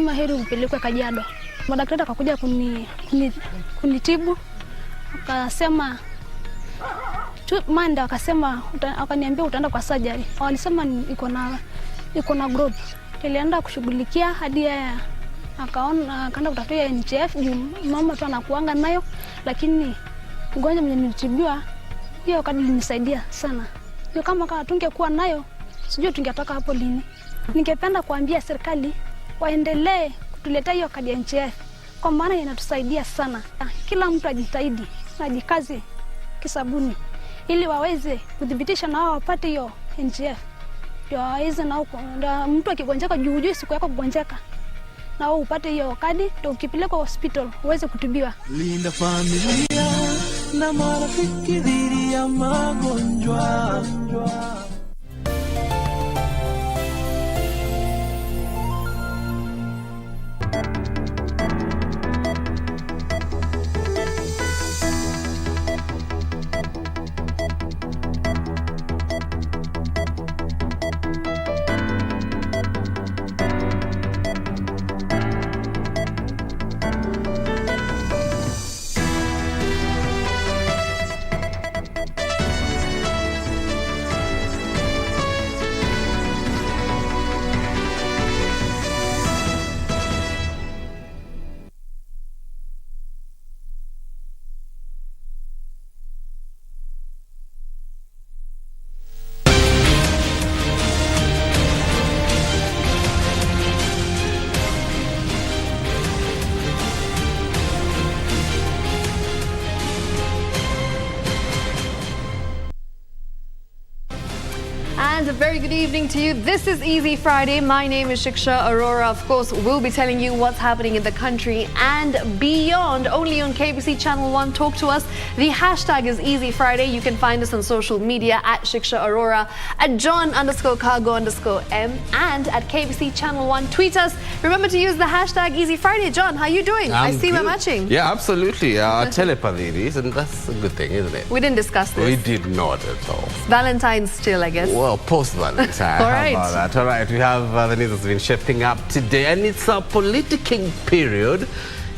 Maheri upelekwe Kajiado. Madaktari akakuja kunitibu. Akasema Manda akasema akaniambia utaenda kwa surgery. Walisema iko na group. Nilienda kushughulikia hadi akaona akaenda kutafuta NCIC mama tu anakuanga nayo, lakini ugonjwa mwenye nilitibiwa hiyo kadi ilinisaidia sana. Hiyo kama tungekuwa nayo sijui tungetoka hapo lini. Ningependa kuambia serikali waendelee kutuletea hiyo kadi ya NCIC kwa maana inatusaidia sana. Kila mtu ajitahidi na jikaze kisabuni ili waweze kudhibitisha na wao wapate hiyo NCIC. Ndio waweze na mtu akigonjeka juu siku yako kugonjeka na wao upate hiyo kadi ndio ukipelekwa hospital uweze kutibiwa. Linda familia na marafiki dhidi ya magonjwa. And a very good evening to you. This is Easy Friday. My name is Shiksha. Arora, of course, will be telling you what's happening in the country and beyond. Only on KBC Channel 1. Talk to us. The hashtag is Easy Friday. You can find us on social media at Shiksha Arora, at John_Kago_M, and at KBC Channel 1. Tweet us. Remember to use the hashtag Easy Friday. John, how you doing? I see we're matching. Yeah, absolutely. Telepathy it is, and that's a good thing, isn't it? We didn't discuss this. We did not at all. Valentine's still, I guess. Well, post-Valentine. All right. How about that? All right, we have the news that's been shaping up today, and it's a politicking period,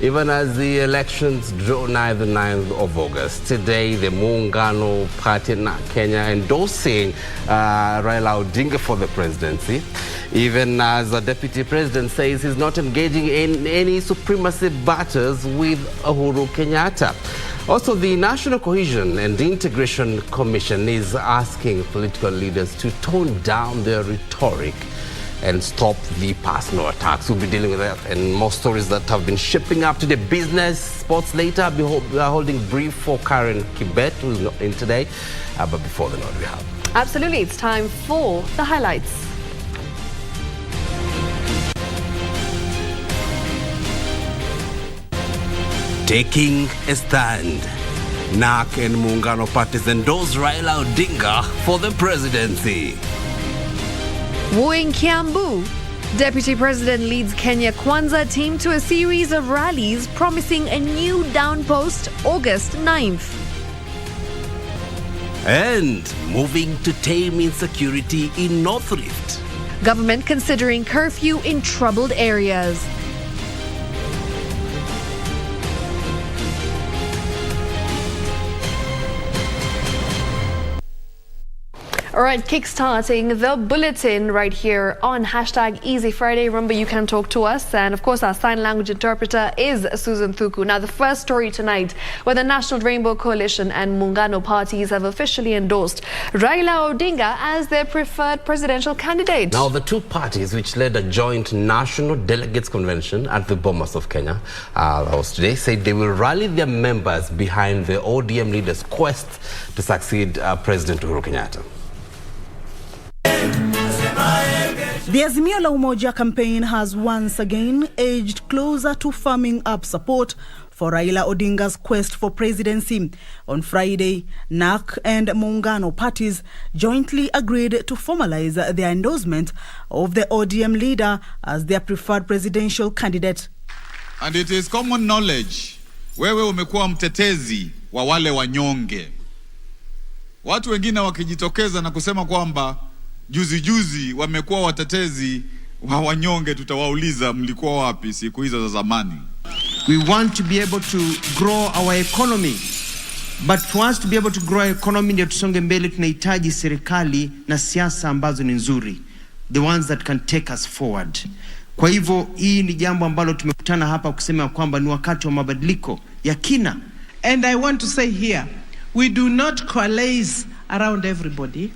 even as the elections draw nigh the 9th of August. Today, the Muungano Party in Kenya endorsing Raila Odinga for the presidency, even as the deputy president says he's not engaging in any supremacy battles with Uhuru Kenyatta. Also, the National Cohesion and Integration Commission is asking political leaders to tone down their rhetoric and stop the personal attacks. We'll be dealing with that and more stories that have been shaping up today. Business, sports later. We are holding brief for Karen Kibet, who's not in today. But before the note, we have. Absolutely. It's time for the highlights. Taking a stand. NAC and Muungano parties endorse Raila Odinga for the presidency. Wooing Kiambu. Deputy President leads Kenya Kwanza team to a series of rallies promising a new downpost August 9th. And moving to tame insecurity in North Rift. Government considering curfew in troubled areas. All right, kickstarting the bulletin right here on hashtag Easy Friday. Remember, you can talk to us. And of course, our sign language interpreter is Susan Thuku. Now, the first story tonight, where the National Rainbow Coalition and Muungano parties have officially endorsed Raila Odinga as their preferred presidential candidate. Now, the two parties, which led a joint National Delegates Convention at the Bomas of Kenya house today, said they will rally their members behind the ODM leader's quest to succeed President Uhuru Kenyatta. The Azimio la Umoja campaign has once again edged closer to firming up support for Raila Odinga's quest for presidency. On Friday, NAC and Muungano parties jointly agreed to formalize their endorsement of the ODM leader as their preferred presidential candidate. And it is common knowledge, wewe umekuwa mtetezi wa wale wanyonge. Watu wengine wakijitokeza na kusema kwamba juzi wamekuwa watetezi wanyonge tutawauliza mlikuwa wapi siku hizo za zamani. We want to be able to grow our economy. But for us to be able to grow our economy ndio tusonge mbele, tunahitaji serikali na siasa ambazo ni nzuri. The ones that can take us forward. Kwa hivyo hii ni jambo ambalo tumekutana hapa kusema kwamba ni wakati wa mabadiliko ya kina. And I want to say here, we do not coalesce around everybody.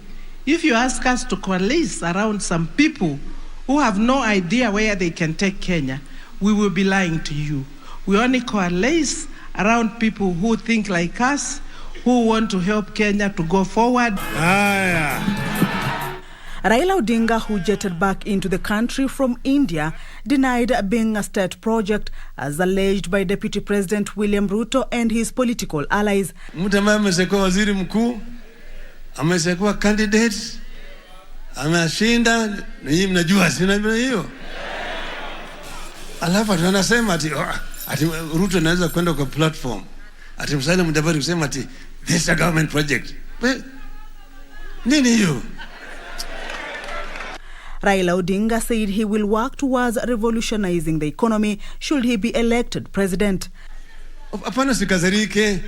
If you ask us to coalesce around some people who have no idea where they can take Kenya, we will be lying to you. We only coalesce around people who think like us, who want to help Kenya to go forward. Raila Odinga, who jetted back into the country from India, denied being a state project as alleged by Deputy President William Ruto and his political allies. Mtu ambaye ameshakuwa waziri mkuu, ameshakuwa candidate, ameshinda, ninyi mnajua sina hiyo. Alafu tunasema ati Ruto anaweza kwenda kwa platform. Ati Musalia Mudavadi kusema ati this is a government project. Nini hiyo? Raila Odinga said he will work towards revolutionizing the economy should he be elected president. Hapana, sikazarike.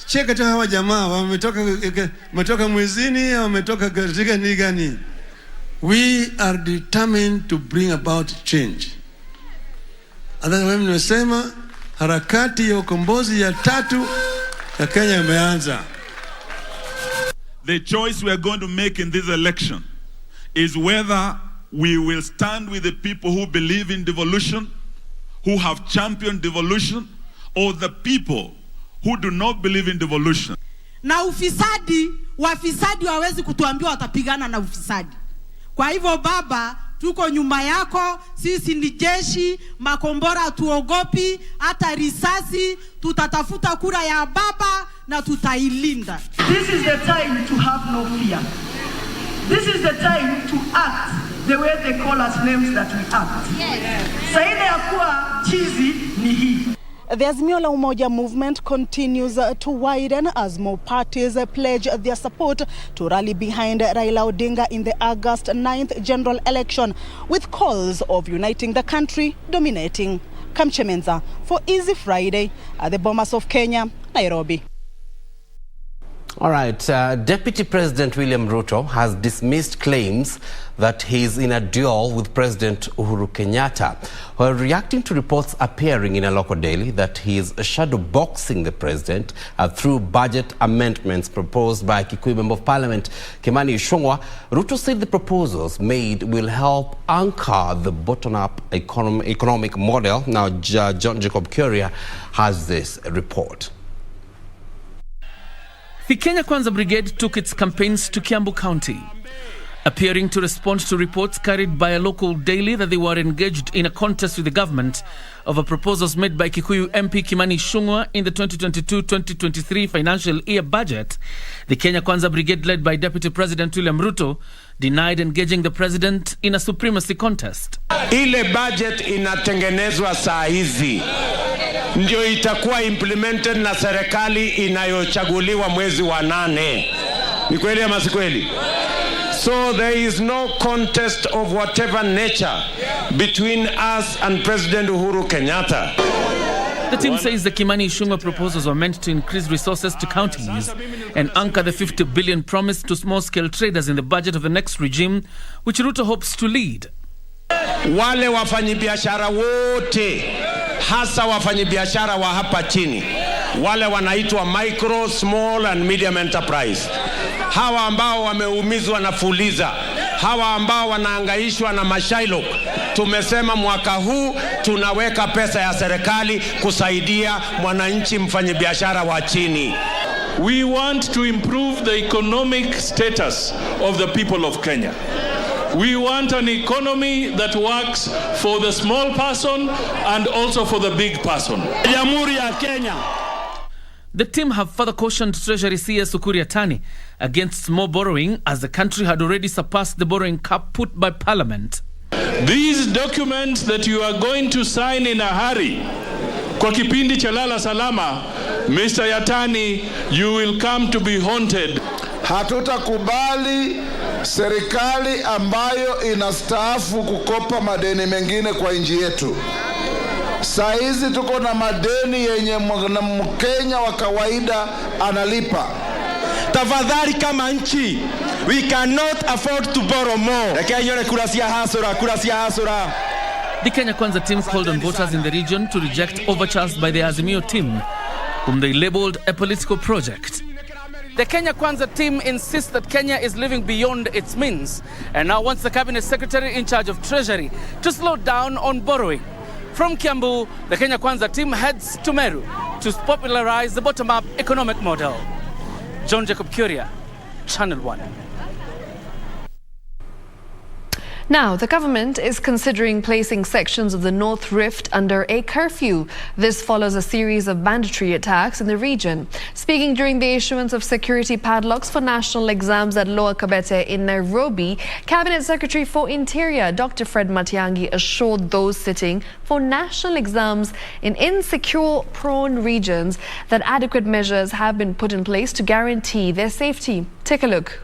Cheka tu hawa jamaa wametoka mwezini, wametoka katika ni gani? We are determined to bring about change. Adhabu nimesema harakati ya ukombozi ya 3 ya Kenya imeanza. The choice we are going to make in this election is whether we will stand with the people who believe in devolution, who have championed devolution, or the people who do not believe in devolution. Na ufisadi, wafisadi hawezi kutuambia watapigana na ufisadi. Kwa hivyo baba, tuko nyuma yako, sisi ni jeshi, makombora tuogopi, hata risasi, tutatafuta kura ya baba na tutailinda. This is the time to have no fear. This is the time to act the way they call us names that we act. Saide ya kuwa chizi ni hii. The Azimio la Umoja movement continues to widen as more parties pledge their support to rally behind Raila Odinga in the August 9th general election, with calls of uniting the country dominating. Kamchemenza for Easy Friday at the Bomas of Kenya, Nairobi. All right, Deputy President William Ruto has dismissed claims that he is in a duel with President Uhuru Kenyatta, while reacting to reports appearing in a local daily that he is shadow boxing the president through budget amendments proposed by Kikuyu Member of Parliament Kimani Ichung'wah. Ruto said the proposals made will help anchor the bottom-up economic model. Now, John Jacob Kuria has this report. The Kenya Kwanza Brigade took its campaigns to Kiambu County, appearing to respond to reports carried by a local daily that they were engaged in a contest with the government over proposals made by Kikuyu MP Kimani Ichung'wah in the 2022-2023 financial year budget. The Kenya Kwanza Brigade, led by Deputy President William Ruto, denied engaging the president in a supremacy contest. Ile budget inatengenezwa saa hizi ndio itakuwa implemented na serikali inayochaguliwa mwezi wa 8. Ni kweli ama si kweli? So there is no contest of whatever nature between us and President Uhuru Kenyatta. The team says the Kimani Ichung'wah proposals were meant to increase resources to counties and anchor the 50 billion promised to small-scale traders in the budget of the next regime, which Ruto hopes to lead. Wale wafanyibiashara wote, hasa wafanyibiashara wa hapa chini, wale wanaitwa micro, small and medium enterprise, hawa ambao wameumizwa na fuliza, hawa ambao wanaangaishwa na mashailok, tumesema mwaka huu tunaweka pesa ya serikali kusaidia mwananchi mfanyibiashara wa chini. We want to improve the economic status of the people of Kenya. We want an economy that works for the small person and also for the big person. Jamhuri ya Kenya. The team have further cautioned Treasury CS Ukur Yatani against more borrowing, as the country had already surpassed the borrowing cap put by Parliament. These documents that you are going to sign in a hurry, kwa kipindi cha lala salama, Mr. Yatani, you will come to be haunted. Hatutakubali serikali ambayo inastaafu kukopa madeni mengine kwa nchi yetu. Saizi tuko na madeni yenye Mkenya wa kawaida analipa. Tafadhali kama nchi, we cannot afford to borrow more. The Kenya Kwanza team called on voters in the region to reject overtures by the Azimio team, whom they labelled a political project. The Kenya Kwanza team insists that Kenya is living beyond its means and now wants the Cabinet Secretary in charge of Treasury to slow down on borrowing. From Kiambu, the Kenya Kwanza team heads to Meru to popularize the bottom-up economic model. John Jacob Curia, Channel 1. Now, the government is considering placing sections of the North Rift under a curfew. This follows a series of banditry attacks in the region. Speaking during the issuance of security padlocks for national exams at Lower Kabete in Nairobi, Cabinet Secretary for Interior Dr. Fred Matiang'i assured those sitting for national exams in insecure-prone regions that adequate measures have been put in place to guarantee their safety. Take a look.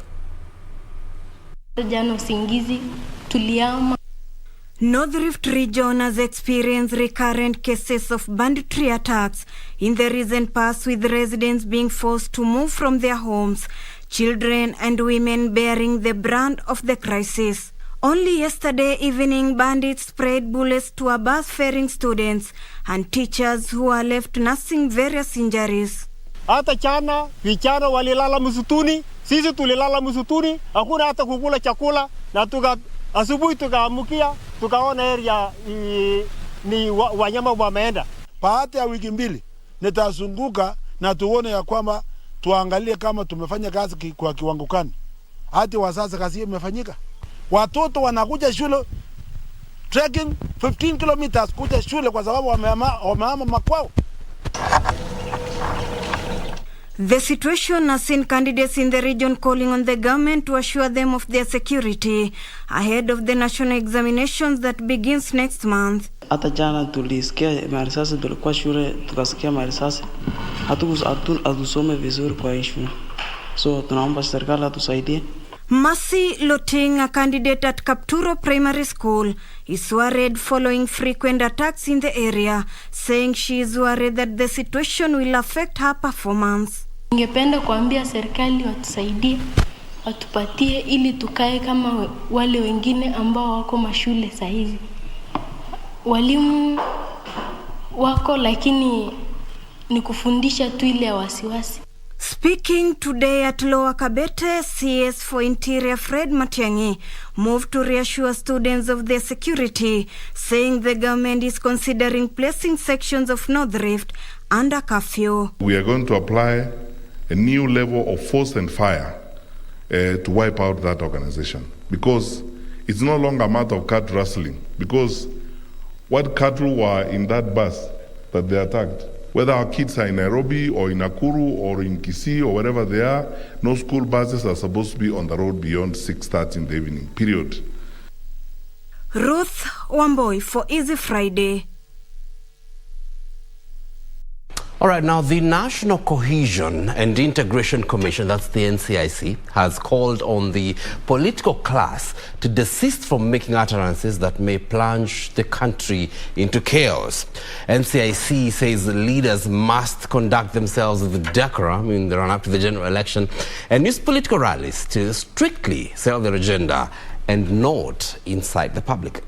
North Rift region has experienced recurrent cases of banditry attacks in the recent past, with residents being forced to move from their homes, children and women bearing the brunt of the crisis. Only yesterday evening, bandits sprayed bullets to a bus ferrying students and teachers who are left nursing various injuries. Hata chana, vichana walilala msituni, sisi tulilala msituni, hakuna hata kukula chakula, na asubuhi tukaamukia, tukaona area ni wanyama wameenda. Baada ya wiki mbili nitazunguka na tuone ya kwamba tuangalie kama tumefanya kazi kwa kiwango gani. Hadi wazazi kazi imefanyika. Watoto wanakuja shule trekking 15 kilometers kuja shule kwa sababu wamehama makwao. The situation has seen candidates in the region calling on the government to assure them of their security ahead of the national examinations that begins next month. Hata jana tulisikia marisasi, tulikuwa shule tukasikia marisasi, hatusome vizuri kwa shule, so tunaomba serikali atusaidie. Mercy Loting, a candidate at Kapturo Primary School, is worried following frequent attacks in the area, saying she is worried that the situation will affect her performance. Ningependa kuambia serikali watusaidie, watupatie ili tukae kama wale wengine ambao wako mashule saa hizi. Walimu wako lakini ni kufundisha tu ile ya wasiwasi. Speaking today at Lower Kabete, CS for Interior Fred Matiang'i moved to reassure students of their security, saying the government is considering placing sections of North Rift under curfew. We are going to apply a new level of force and fire to wipe out that organization, because it's no longer a matter of cattle rustling, because what cattle were in that bus that they attacked, whether our kids are in Nairobi or in Nakuru or in Kisii or wherever they are, no school buses are supposed to be on the road beyond 6:30 in the evening, period. Ruth Wamboi for Easy Friday. All right, now the National Cohesion and Integration Commission, that's the NCIC, has called on the political class to desist from making utterances that may plunge the country into chaos. NCIC says the leaders must conduct themselves with decorum in the run-up to the general election and use political rallies to strictly sell their agenda and not incite the public.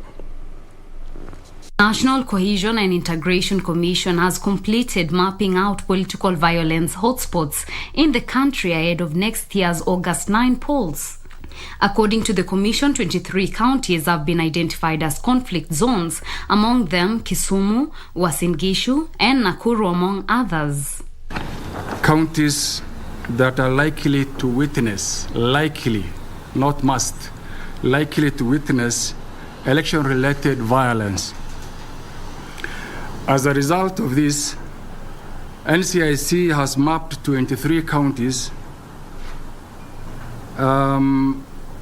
National Cohesion and Integration Commission has completed mapping out political violence hotspots in the country ahead of next year's August 9 polls. According to the Commission, 23 counties have been identified as conflict zones, among them Kisumu, Uasin Gishu, and Nakuru, among others. Counties that are likely to witness, likely, not must, likely to witness election-related violence. As a result of this, NCIC has mapped 23 counties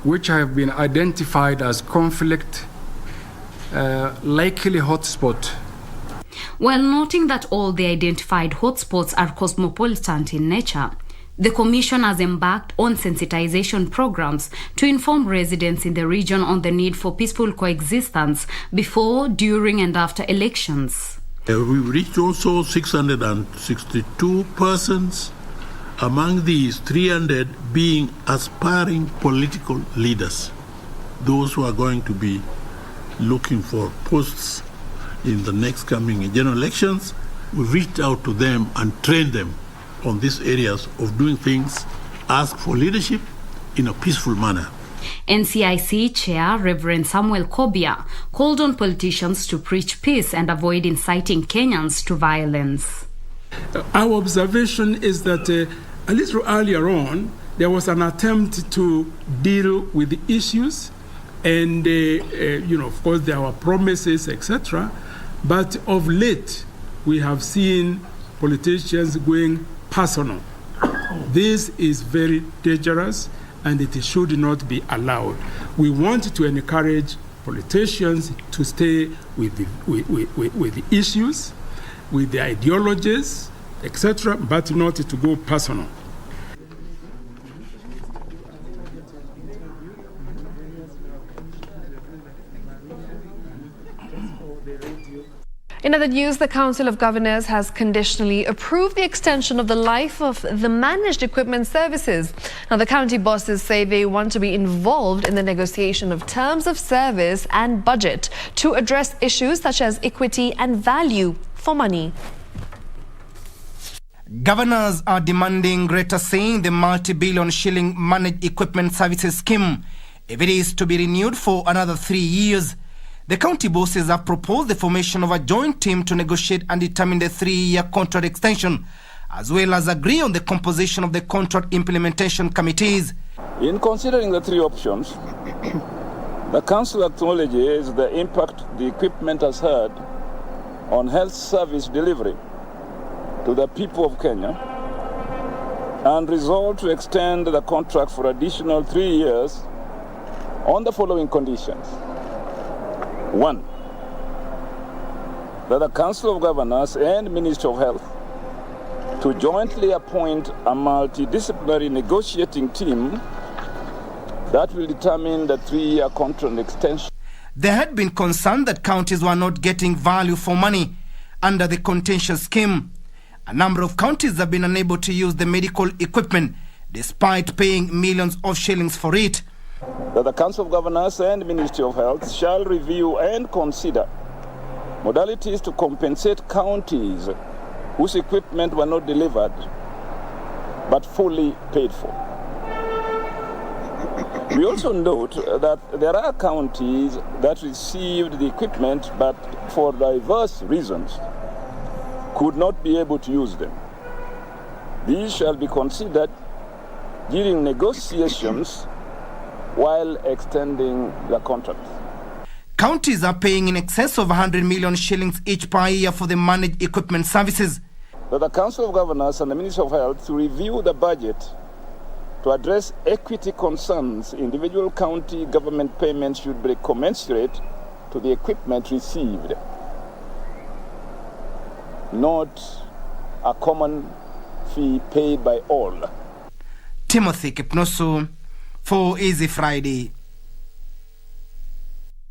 which have been identified as conflict likely hotspot. While noting that all the identified hotspots are cosmopolitan in nature, The Commission has embarked on sensitization programs to inform residents in the region on the need for peaceful coexistence before, during and after elections. We reached also 662 persons, among these 300 being aspiring political leaders, those who are going to be looking for posts in the next coming general elections. We reached out to them and trained them on these areas of doing things, ask for leadership in a peaceful manner. NCIC Chair Reverend Samuel Kobia called on politicians to preach peace and avoid inciting Kenyans to violence. Our observation is that a little earlier on, there was an attempt to deal with the issues, and of course there were promises, etc. But of late, we have seen politicians going personal. This is very dangerous, and it should not be allowed. We want to encourage politicians to stay with the issues, with the ideologies, etc., but not to go personal. In other news, the Council of Governors has conditionally approved the extension of the life of the managed equipment services. Now, the county bosses say they want to be involved in the negotiation of terms of service and budget to address issues such as equity and value for money. Governors are demanding greater say in the multi-billion shilling managed equipment services scheme if it is to be renewed for another 3 years. The county bosses have proposed the formation of a joint team to negotiate and determine the 3-year contract extension, as well as agree on the composition of the contract implementation committees. In considering the three options, the council acknowledges the impact the equipment has had on health service delivery to the people of Kenya and resolved to extend the contract for additional 3 years on the following conditions. 1, that the Council of Governors and Ministry of Health to jointly appoint a multidisciplinary negotiating team that will determine the 3-year contract extension. There had been concern that counties were not getting value for money under the contentious scheme. A number of counties have been unable to use the medical equipment despite paying millions of shillings for it. That the Council of Governors and Ministry of Health shall review and consider modalities to compensate counties whose equipment were not delivered but fully paid for. We also note that there are counties that received the equipment but for diverse reasons could not be able to use them. These shall be considered during negotiations while extending the contract. Counties are paying in excess of 100 million shillings each per year for the managed equipment services. That the Council of Governors and the Ministry of Health to review the budget to address equity concerns. Individual county government payments should be commensurate to the equipment received, not a common fee paid by all. Timothy Kipnosu for Easy Friday.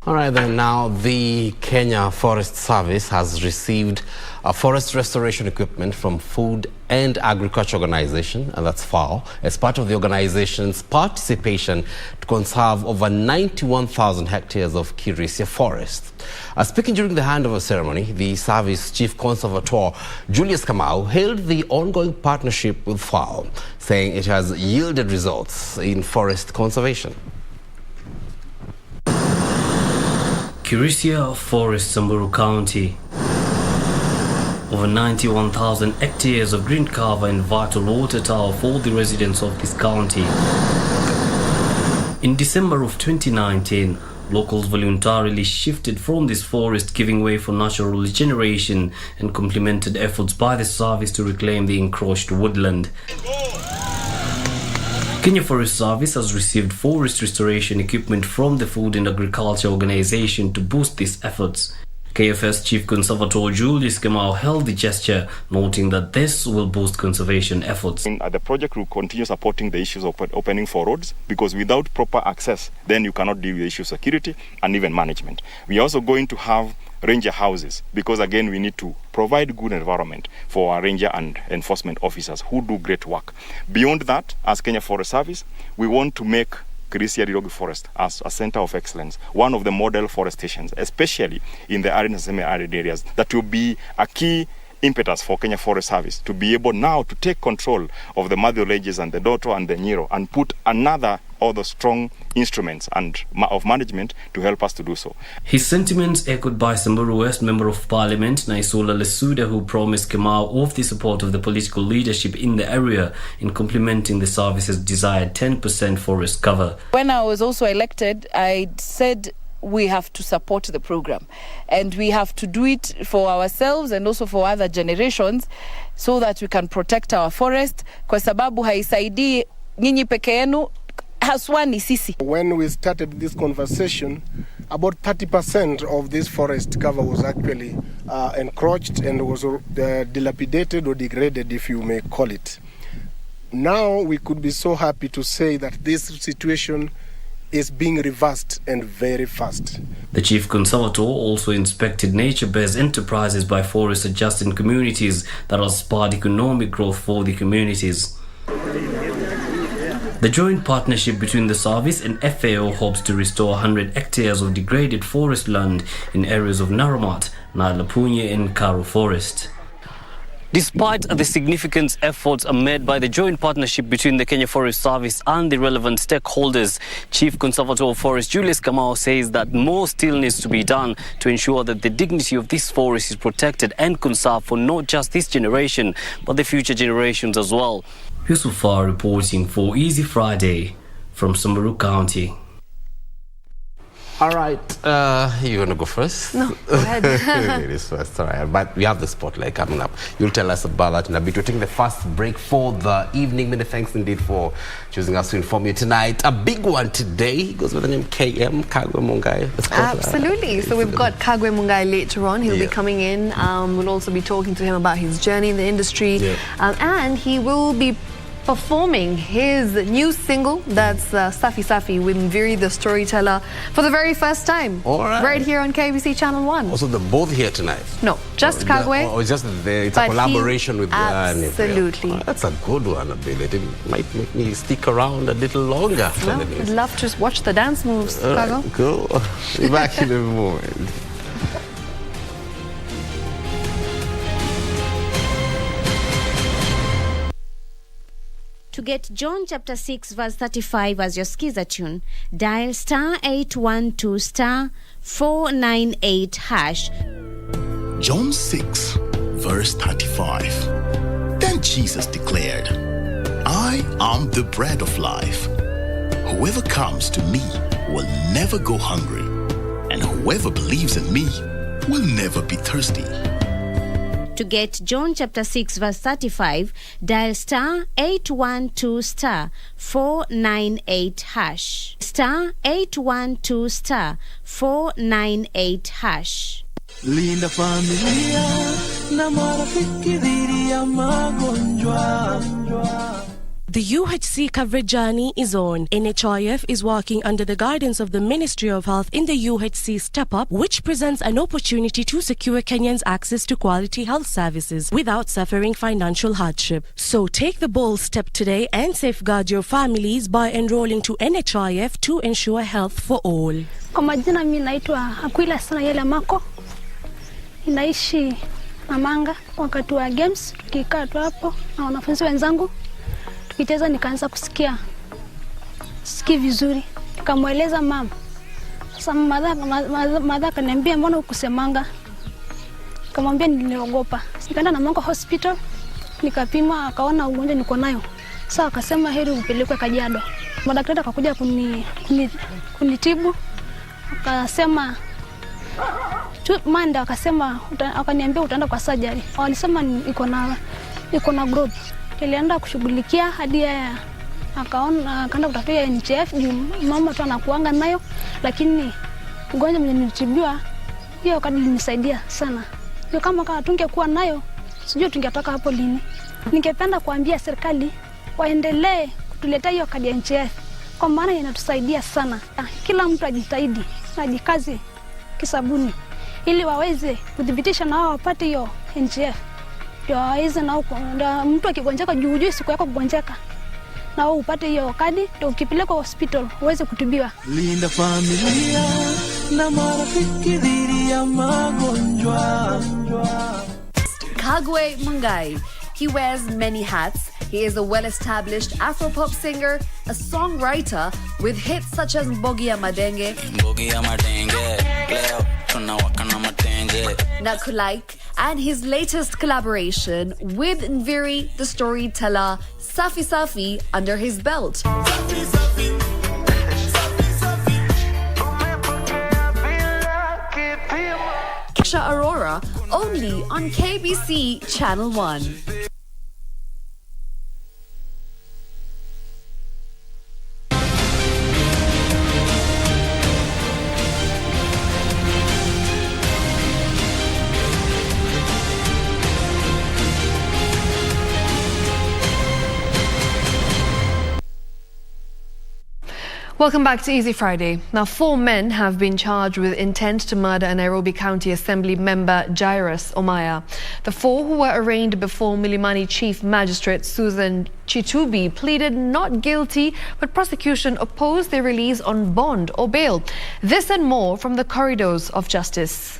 All right, then now the Kenya Forest Service has received a forest restoration equipment from Food and Agriculture Organization, and that's FAO, as part of the organization's participation to conserve over 91,000 hectares of Kirisia forest. Speaking during the handover ceremony, the service chief conservator Julius Kamau hailed the ongoing partnership with FAO, saying it has yielded results in forest conservation. Kirisia Forest, Samburu County. Over 91,000 hectares of green cover and vital water tower for the residents of this county. In December of 2019, locals voluntarily shifted from this forest, giving way for natural regeneration and complemented efforts by the service to reclaim the encroached woodland. Kenya Forest Service has received forest restoration equipment from the Food and Agriculture Organization to boost these efforts. KFS Chief Conservator Julius Kamau held the gesture, noting that this will boost conservation efforts. The project will continue supporting the issues of opening for roads, because without proper access, then you cannot deal with the issue of security and even management. We are also going to have ranger houses, because again we need to provide good environment for our ranger and enforcement officers who do great work. Beyond that, as Kenya Forest Service, we want to make Kirisia Rirogi Forest as a center of excellence, one of the model forest stations, especially in the arid and semi-arid areas. That will be a key impetus for Kenya Forest Service to be able now to take control of the Madhyo Ranges and the Doto and the Nyiro and put another other strong instruments and of management to help us to do so. His sentiments echoed by Samburu West Member of Parliament Naisola Lesuda, who promised Kamau of the support of the political leadership in the area in complementing the service's desired 10% forest cover. When I was also elected, I said we have to support the program, and we have to do it for ourselves and also for other generations, so that we can protect our forest, kwa sababu haisaidii nyinyi peke yenu, haswa ni sisi. When we started this conversation, about 30% of this forest cover was actually encroached and was dilapidated or degraded, if you may call it. Now we could be so happy to say that this situation is being reversed, and very fast. The Chief Conservator also inspected nature-based enterprises by forest adjacent communities that have spurred economic growth for the communities. The joint partnership between the service and FAO hopes to restore 100 hectares of degraded forest land in areas of Naramat, Nalapunye and Karo Forest. Despite the significant efforts made by the joint partnership between the Kenya Forest Service and the relevant stakeholders, Chief Conservator of Forest Julius Kamau says that more still needs to be done to ensure that the dignity of this forest is protected and conserved for not just this generation, but the future generations as well. Yusufar reporting for Easy Friday from Samburu County. All right, you want to go first? No, go ahead. Ladies first, all right. But we have the spotlight coming up. You'll tell us about that in a bit. We're taking the first break for the evening. Many thanks indeed for choosing us to inform you tonight. A big one today. He goes by the name KM, Kagwe Mungai. Absolutely. So we've got Kagwe Mungai later on. He'll be coming in. We'll also be talking to him about his journey in the industry. And he will be performing his new single, that's Safi Safi with Mviri the Storyteller, for the very first time. All right. Right here on KBC Channel 1. Also, they're both here tonight? No, just Kagwe. Or just it's a collaboration with absolutely. That's a good one, Ability. It might make me stick around a little longer. Well, I'd love to watch the dance moves, Kago. Right, cool. Be back in a moment. To get John chapter 6 verse 35 as your skiza tune, dial star 812 star 498 hash. John 6 verse 35. Then Jesus declared, I am the bread of life. Whoever comes to me will never go hungry, and whoever believes in me will never be thirsty. To get John chapter 6 verse 35, dial star 812 star 498 hash. Star 812 star 498 hash. Linda familia na marafiki dhidi ya magonjwa. The UHC coverage journey is on. NHIF is working under the guidance of the Ministry of Health in the UHC Step Up, which presents an opportunity to secure Kenyans access to quality health services without suffering financial hardship. So take the bold step today and safeguard your families by enrolling to NHIF to ensure health for all. Kwa majina mimi naitwa Aquila sana yele mako. Inaishi Namanga. Wakati wa games tukikaa tu hapo na wanafunzi wenzangu. Tukicheza nikaanza kusikia vizuri. Nikamweleza mama. Sasa mama akaniambia mbona ukusemanga? Nikamwambia niliogopa. Nikaenda na mama hospital. Nikapima akaona ugonjwa niko nayo. Sasa akasema heri upelekwe Kajiado. Madaktari akakuja kunitibu. Akasema Manda akasema akaniambia utaenda kwa surgery. Walisema iko na growth. Nilienda kushughulikia hadi akaenda kutafuta NCIC, mama tu anakuanga nayo, lakini ugonjwa mwenye nilitibiwa hiyo kadi ilinisaidia sana. Hiyo kama tungekuwa nayo, sijui tungetoka hapo lini. Ningependa kuambia serikali waendelee kutuletea hiyo kadi ya NCIC kwa maana inatusaidia sana. Kila mtu ajitahidi na ajikaze kisabuni ili waweze kudhibitisha na wao wapate hiyo NCIC. Ndio waweze na mtu akigonjeka juu siku yako kugonjeka na wao upate hiyo kadi, ndio ukipelekwa hospital uweze kutibiwa. Linda familia na marafiki dhidi ya magonjwa. Kagwe Mungai. He wears many hats. He is a well-established Afropop singer, a songwriter with hits such as Mbogi ya Madenge, Nakulaik, and his latest collaboration with Nviri, the storyteller, Safi Safi, under his belt. Shiksha Arora, only on KBC Channel 1. Welcome back to Easy Friday. Now, 4 men have been charged with intent to murder a Nairobi County Assembly member, Jairus Omaya. The 4 who were arraigned before Milimani Chief Magistrate Susan Chitubi pleaded not guilty, but prosecution opposed their release on bond or bail. This and more from the corridors of justice.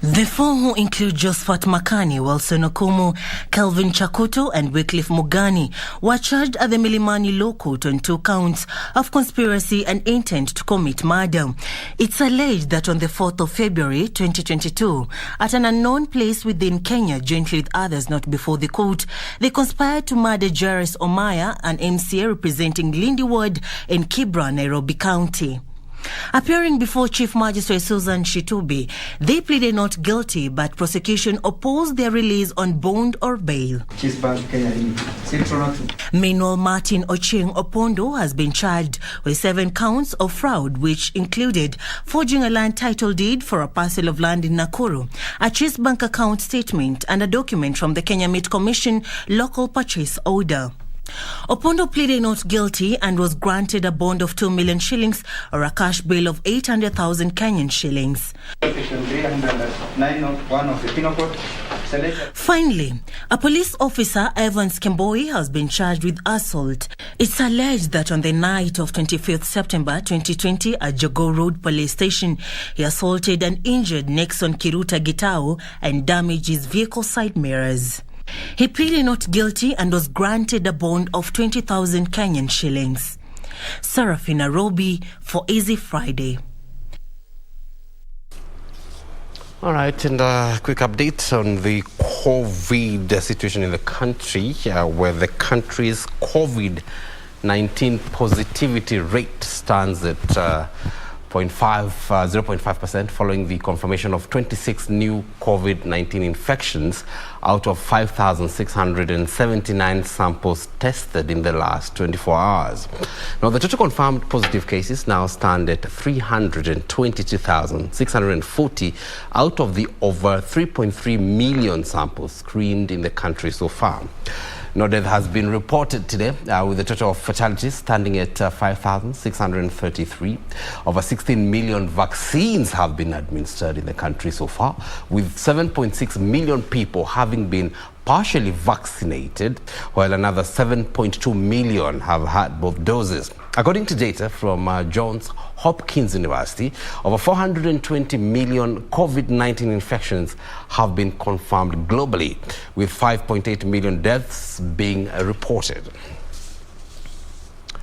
The 4 who include Josephat Makani, Wilson Okumu, Kelvin Chakuto and Wycliffe Mugani were charged at the Milimani Law Court on 2 counts of conspiracy and intent to commit murder. It's alleged that on the 4th of February 2022, at an unknown place within Kenya, jointly with others not before the court, they conspired to murder Jairus Omaya, an MCA representing Lindi Ward in Kibra, Nairobi County. Appearing before Chief Magistrate Susan Chitubi, they pleaded not guilty, but prosecution opposed their release on bond or bail. Meanwhile, Martin Ochieng Opondo has been charged with 7 counts of fraud, which included forging a land title deed for a parcel of land in Nakuru, a Chase bank account statement, and a document from the Kenya Meat Commission local purchase order. Opondo pleaded not guilty and was granted a bond of 2 million shillings or a cash bail of 800,000 Kenyan shillings. Finally, a police officer, Evans Kemboi, has been charged with assault. It's alleged that on the night of 25th September 2020 at Jogo Road Police Station, he assaulted and injured Nixon Kiruta Gitao and damaged his vehicle side mirrors. He pleaded not guilty and was granted a bond of 20,000 Kenyan shillings. Serafina Robi for Easy Friday. All right, and a quick update on the COVID situation in the country, where the country's COVID-19 positivity rate stands at 0.5% following the confirmation of 26 new COVID-19 infections out of 5,679 samples tested in the last 24 hours. Now, the total confirmed positive cases now stand at 322,640 out of the over 3.3 million samples screened in the country so far. No death has been reported today, with the total of fatalities standing at 5,633. Over 16 million vaccines have been administered in the country so far, with 7.6 million people having been partially vaccinated, while another 7.2 million have had both doses. According to data from Johns Hopkins University, over 420 million COVID-19 infections have been confirmed globally, with 5.8 million deaths being reported.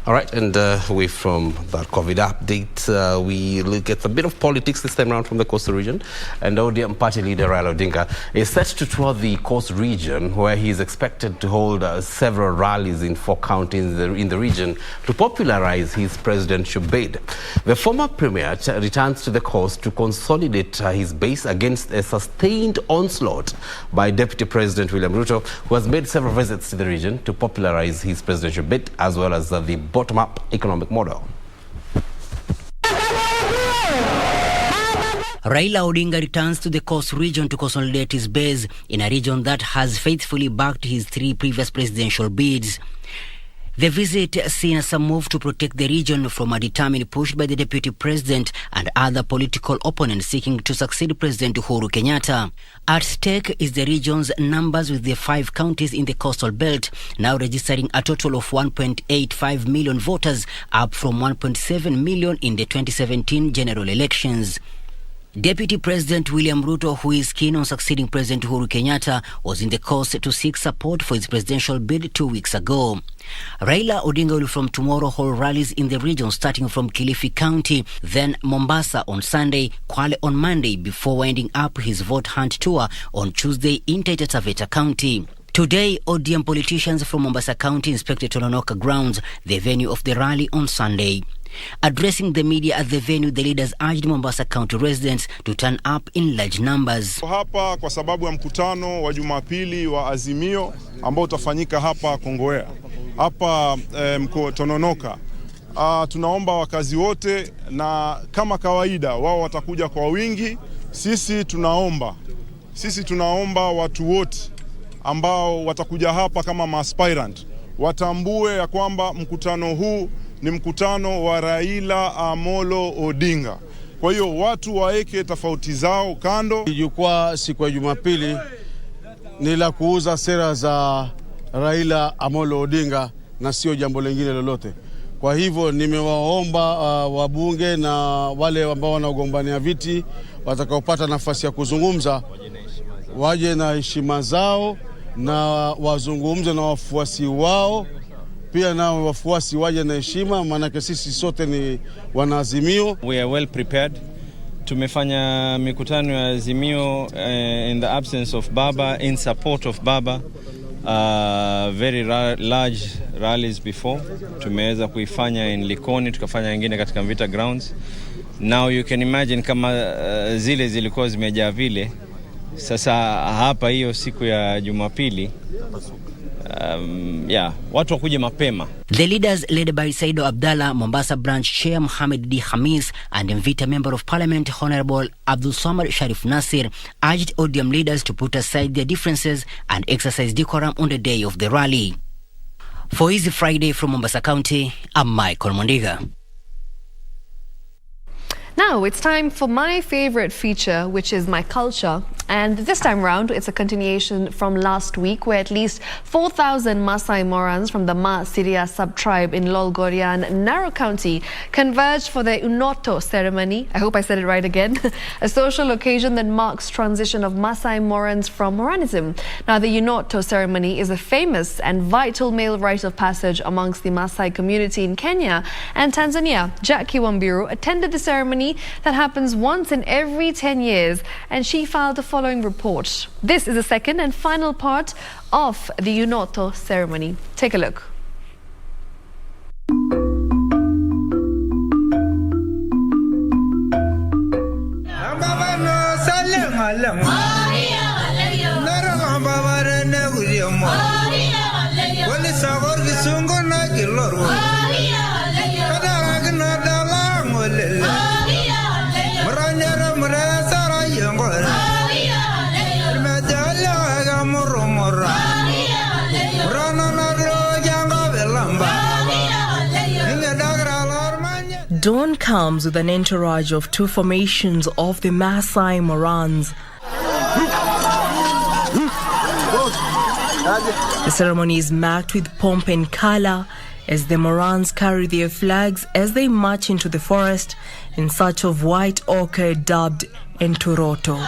All right, and away from that COVID update, we look at a bit of politics this time around from the coastal region. And ODM party leader Raila Odinga is set to tour the coast region, where he is expected to hold several rallies in 4 counties in the region to popularize his presidential bid. The former premier returns to the coast to consolidate his base against a sustained onslaught by Deputy President William Ruto, who has made several visits to the region to popularize his presidential bid, as well as the bottom-up economic model. Raila Odinga returns to the Coast region to consolidate his base in a region that has faithfully backed his 3 previous presidential bids. The visit sees a move to protect the region from a determined push by the Deputy President and other political opponents seeking to succeed President Uhuru Kenyatta. At stake is the region's numbers, with the 5 counties in the coastal belt now registering a total of 1.85 million voters, up from 1.7 million in the 2017 general elections. Deputy President William Ruto, who is keen on succeeding President Uhuru Kenyatta, was in the coast to seek support for his presidential bid 2 weeks ago. Raila Odinga will from tomorrow hold rallies in the region, starting from Kilifi County, then Mombasa on Sunday, Kwale on Monday, before winding up his vote hunt tour on Tuesday in Taita Taveta County. Today, ODM politicians from Mombasa County inspected Tononoka grounds, the venue of the rally on Sunday. Addressing the media at the venue, the leaders urged Mombasa County residents to turn up in large numbers. Hapa kwa sababu ya mkutano wa Jumapili wa Azimio ambao utafanyika hapa Kongowea, hapa Tononoka. Tunaomba wakazi wote, na kama kawaida wao watakuja kwa wingi. Sisi tunaomba watu wote ambao watakuja hapa kama aspirant watambue ya kwamba mkutano huu ni mkutano wa Raila Amolo Odinga. Kwa hiyo watu waeke tofauti zao kando. Jukwaa siku ya Jumapili ni la kuuza sera za Raila Amolo Odinga na sio jambo lingine lolote. Kwa hivyo nimewaomba wabunge na wale ambao wanagombania viti watakaopata nafasi ya kuzungumza waje na heshima zao na wazungumze na wafuasi wao. Pia na wafuasi waje na heshima, maana sisi sote ni wanaazimio. We are well prepared. Tumefanya mikutano ya Azimio in the absence of Baba, in support of Baba. Very large rallies before. Tumeweza kuifanya in Likoni, tukafanya nyingine katika Mvita grounds. Now you can imagine kama zile zilikuwa zimejaa vile. Sasa hapa hiyo siku ya Jumapili watu wakuje mapema. The leaders led by Saido Abdallah, Mombasa branch chair Mohamed D. Hamis, and Mvita member of parliament Honorable Abdul Samad Sharif Nasir urged ODM leaders to put aside their differences and exercise decorum on the day of the rally. For Easy Friday from Mombasa County, I'm Michael Mondiga. Now it's time for my favorite feature, which is My Culture. And this time round, it's a continuation from last week, where at least 4,000 Maasai Morans from the Ma Siria sub-tribe in Lolgorian, Narrow County, converged for the Unoto ceremony. I hope I said it right again. A social occasion that marks transition of Maasai Morans from Moranism. Now, the Unoto ceremony is a famous and vital male rite of passage amongst the Maasai community in Kenya and Tanzania. Jackie Wambiru attended the ceremony that happens once in every 10 years, and she filed the following report. This is the second and final part of the Unoto ceremony. Take a look. Dawn comes with an entourage of 2 formations of the Maasai Morans. The ceremony is marked with pomp and color as the Morans carry their flags as they march into the forest in search of white ochre dubbed Enturoto.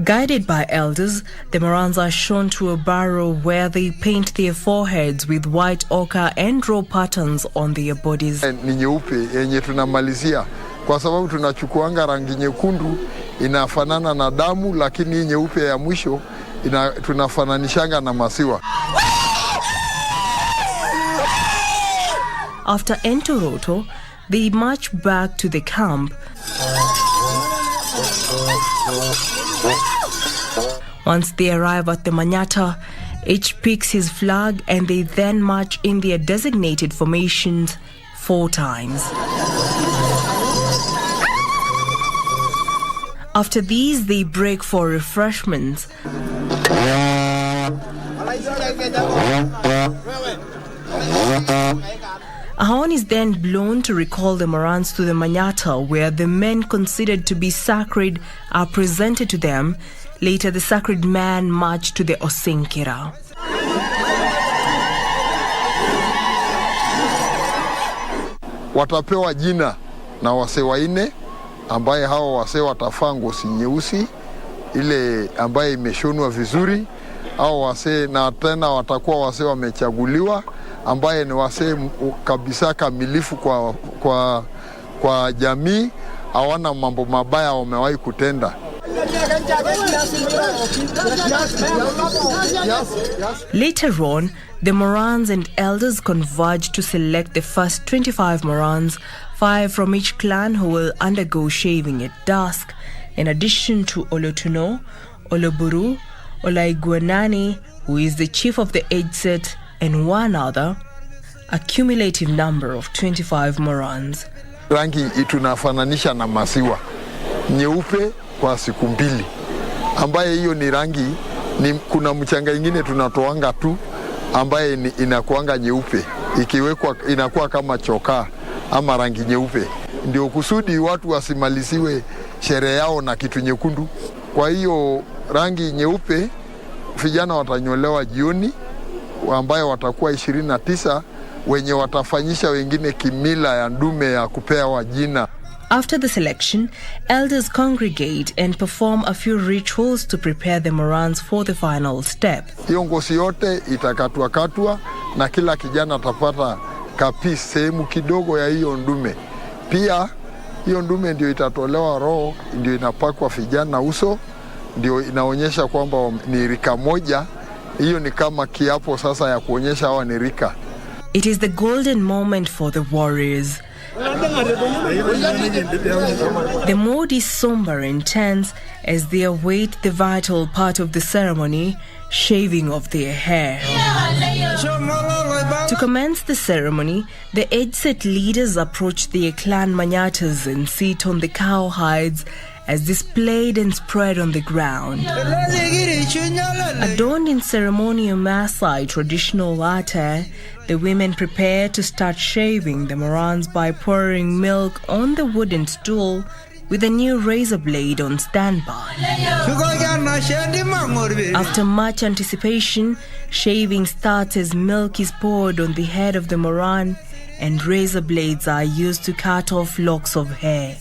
Guided by elders, the Morans are shown to a barrow where they paint their foreheads with white ochre and draw patterns on their bodies. Ni nyeupe yenye tunamalizia kwa sababu tunachukuanga rangi nyekundu inafanana na damu, lakini nyeupe ya mwisho tunafananishanga na maziwa. After Enturoto, they march back to the camp. Once they arrive at the Manyata, each picks his flag and they then march in their designated formations 4 times. After these, they break for refreshments. A horn is then blown to recall the Morans to the Manyata, where the men considered to be sacred are presented to them. Later, the sacred man marched to the Osenkira. Watapewa jina na wasee waine, ambaye hao wasee watafaa ngozi nyeusi ile ambaye imeshonwa vizuri, au wasee na tena watakuwa wasee wamechaguliwa ambaye ni wasee kabisa kamilifu kwa jamii, hawana mambo mabaya wamewahi kutenda. Later on, the Morans and elders converged to select the first 25 Morans, 5 from each clan who will undergo shaving at dusk, in addition to Olotuno, Oloburu, Olaiguanani, who is the chief of the age set, and one other, a cumulative number of 25 Morans. Rangi itunafananisha na maziwa nyeupe kwa siku mbili, ambaye hiyo ni rangi kuna mchanga ingine tunatoanga tu ambaye inakuanga nyeupe, ikiwekwa inakuwa kama chokaa ama rangi nyeupe, ndio kusudi watu wasimaliziwe sherehe yao na kitu nyekundu. Kwa hiyo rangi nyeupe vijana watanyolewa jioni, ambaye watakuwa 29 wenye watafanyisha wengine kimila ya ndume ya kupewa jina. After the selection, elders congregate and perform a few rituals to prepare the Morans for the final step. Hiyo ngozi yote itakatwa na kila kijana atapata kapisi sehemu kidogo ya hiyo ndume. Pia hiyo ndume ndio itatolewa roho, ndio inapakwa vijana uso, ndio inaonyesha kwamba ni rika moja. Hiyo ni kama kiapo sasa ya kuonyesha hawa ni rika. It is the golden moment for the warriors. The mood is somber and tense as they await the vital part of the ceremony, shaving of their hair. To commence the ceremony, the age-set leaders approach their clan manyatas and sit on the cow hides as displayed and spread on the ground. Adorned in ceremonial Maasai traditional attire, the women prepare to start shaving the Morans by pouring milk on the wooden stool with a new razor blade on standby. After much anticipation, shaving starts as milk is poured on the head of the Moran and razor blades are used to cut off locks of hair.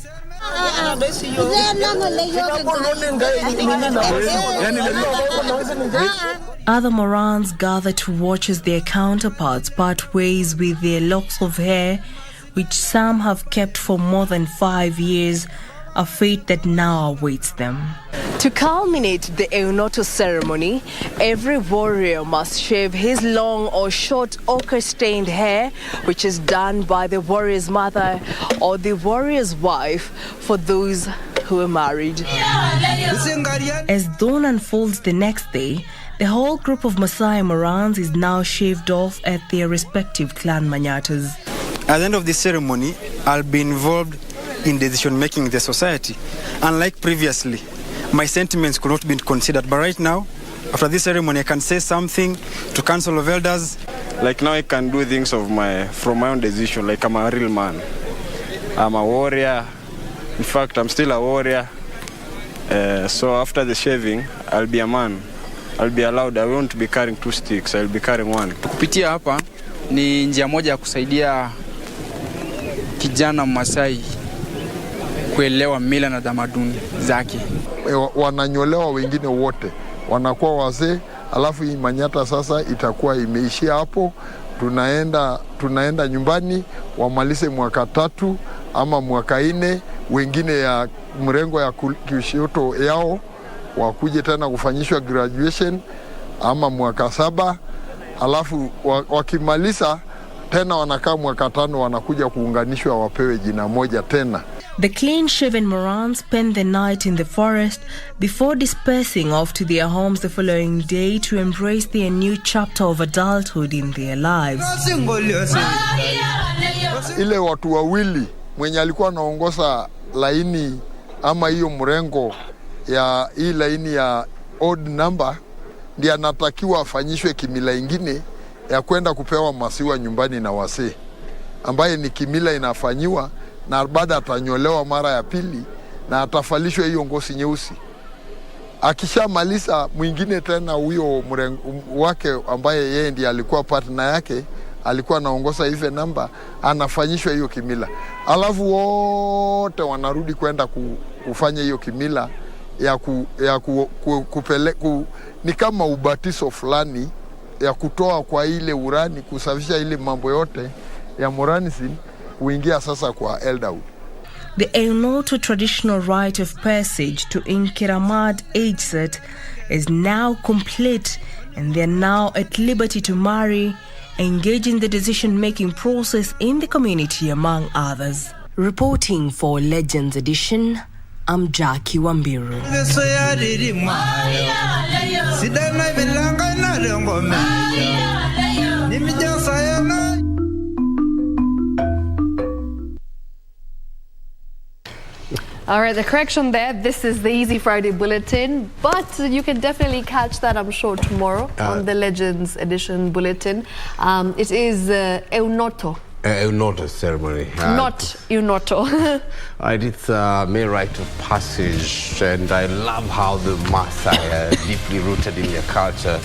Other Morans gather to watch as their counterparts part ways with their locks of hair, which some have kept for more than 5 years, a fate that now awaits them. To culminate the Eunoto ceremony, every warrior must shave his long or short ochre-stained hair, which is done by the warrior's mother or the warrior's wife for those who are married. As dawn unfolds the next day, the whole group of Maasai Morans is now shaved off at their respective clan manyatas. At the end of the ceremony, I'll be involved in decision-making in the society. Unlike previously, my sentiments could not be considered. But right now, after this ceremony, I can say something to Council of Elders. Like now I can do things from my own decision, like I'm a real man. I'm a warrior. In fact, I'm still a warrior. So after the shaving, I'll be a man. I'll be allowed. I won't be carrying 2 sticks. I'll be carrying 1. Kupitia hapa ni njia moja ya kusaidia kijana Maasai kuelewa mila na tamaduni zake. Wananyolewa wengine wote, wanakuwa wazee, alafu hii manyata sasa itakuwa imeishia hapo. Tunaenda nyumbani, wamalize mwaka 3 ama mwaka 4, wengine ya mrengo ya kushoto yao wakuje tena kufanyishwa graduation ama mwaka 7, alafu wakimaliza tena wanakaa mwaka 5 wanakuja kuunganishwa wapewe jina moja tena. The clean-shaven Morans spend the night in the forest before dispersing off to their homes the following day to embrace their new chapter of adulthood in their lives. Ile watu wawili mwenye alikuwa anaongoza laini ama hiyo mrengo ya hii laini ya odd number, ndiye anatakiwa afanyishwe kimila ingine ya kwenda kupewa maziwa nyumbani na wasee, ambaye ni kimila inafanyiwa, na baada atanyolewa mara ya pili na atafalishwa hiyo ngozi nyeusi. Akishamaliza mwingine tena huyo wake ambaye yeye ndiye alikuwa partner yake, alikuwa anaongoza hizo namba, anafanyishwa hiyo kimila. Alafu wote wanarudi kwenda kufanya hiyo kimila ni kama ubatizo fulani ya kutoa kwa ile urani, kusafisha ile mambo yote ya moralism, kuingia sasa kwa elderhood. The Eunoto traditional rite of passage to Inkiramad age set is now complete, and they are now at liberty to marry, engage in the decision-making process in the community, among others. Reporting for Legends Edition, I'm Jackie Wambiru. All right, the correction there, this is the Easy Friday Bulletin, but you can definitely catch that, I'm sure, tomorrow on the Legends Edition Bulletin. It is Eunoto. Eunoto ceremony. Not Eunoto. It's a mere rite of passage, and I love how the Maasai are deeply rooted in their culture.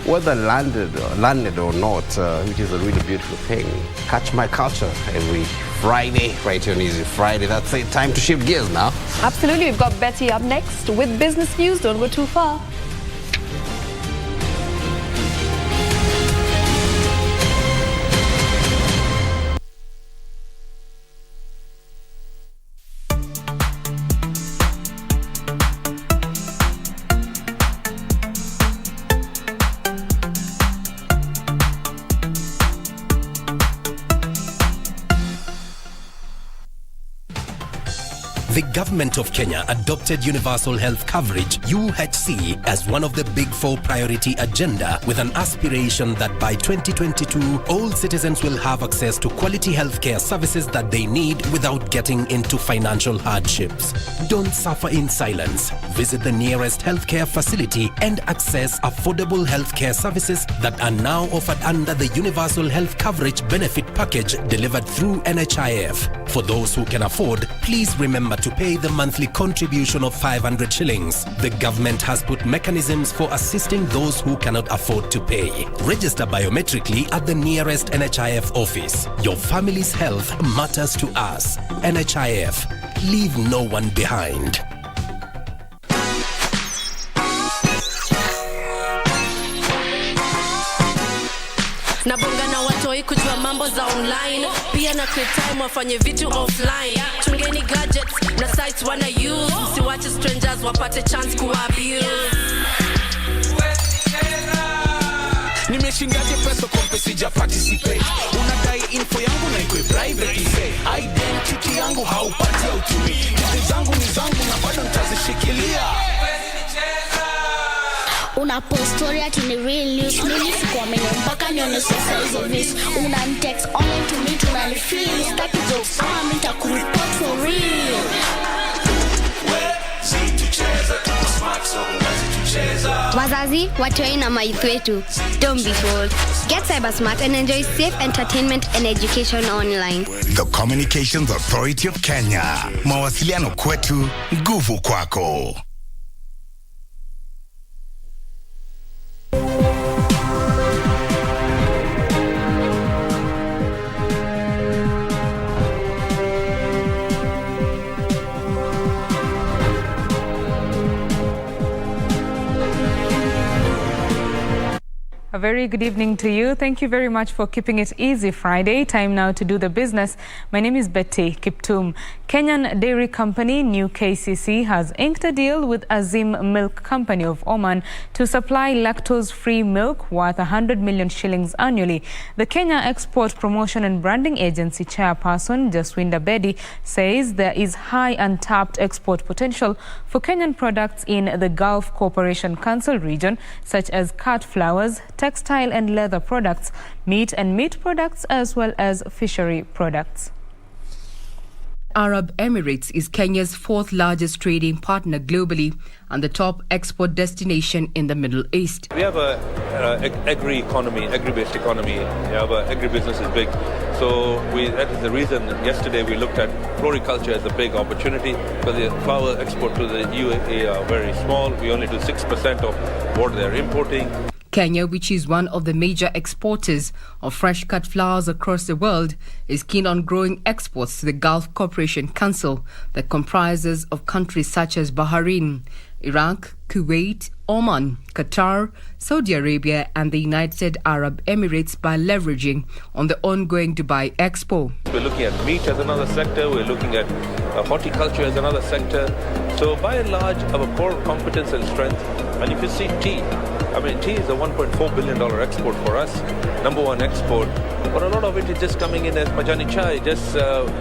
Whether landed or not, which is a really beautiful thing. Catch my culture every Friday, right here on Easy Friday. That's it. Time to shift gears now. Absolutely. We've got Betty up next with business news. Don't go too far. The government of Kenya adopted universal health coverage (UHC) as one of the big four priority agenda, with an aspiration that by 2022 all citizens will have access to quality healthcare services that they need without getting into financial hardships. Don't suffer in silence. Visit the nearest healthcare facility and access affordable healthcare services that are now offered under the universal health coverage benefit package delivered through NHIF. For those who can afford, please remember to pay the monthly contribution of 500 shillings. The government has put mechanisms for assisting those who cannot afford to pay. Register biometrically at the nearest NHIF office. Your family's health matters to us. NHIF. Leave no one behind. Nabonga na watoi kujua mambo za online, pia na create time wafanye vitu offline. Chungeni gadgets na sites wana use, msiwache strangers wapate chance kuabuse. Nimeshindaje pesa kompe sija participate. Unadai info yangu na ikwe private say. Identity yangu haupati hautumi. Kitu zangu ni zangu na bado nitazishikilia. Una post story ati ni real news. Mimi sikuamini mpaka nione sasa hizo views. Una text online to me tunanifeel. Staki jokes mimi nitakureport for real. Wazazi, watoi na maithu wetu. Don't be fooled. Get cyber smart and enjoy safe entertainment and education online. The Communications Authority of Kenya. Mawasiliano kwetu, nguvu kwako. A very good evening to you. Thank you very much for keeping it easy Friday. Time now to do the business. My name is Betty Kiptum. Kenyan Dairy Company, new KCC, has inked a deal with Azim Milk Company of Oman to supply lactose-free milk worth 100 million shillings annually. The Kenya Export Promotion and Branding Agency chairperson, Jaswinda Bedi, says there is high untapped export potential for Kenyan products in the Gulf Cooperation Council region, such as cut flowers, textile and leather products, meat and meat products, as well as fishery products. Arab Emirates is Kenya's fourth largest trading partner globally and the top export destination in the Middle East. We have a agri-economy, agri-based economy. Agribusiness is big. So that is the reason yesterday we looked at floriculture as a big opportunity because the flower export to the UAE are very small. We only do 6% of what they're importing. Kenya, which is one of the major exporters of fresh-cut flowers across the world, is keen on growing exports to the Gulf Cooperation Council that comprises of countries such as Bahrain, Iraq, Kuwait, Oman, Qatar, Saudi Arabia and the United Arab Emirates by leveraging on the ongoing Dubai Expo. We're looking at meat as another sector, we're looking at horticulture as another sector. So by and large, our core competence and strength, and if you see tea, tea is a $1.4 billion export for us, number one export. But a lot of it is just coming in as Majani Chai, just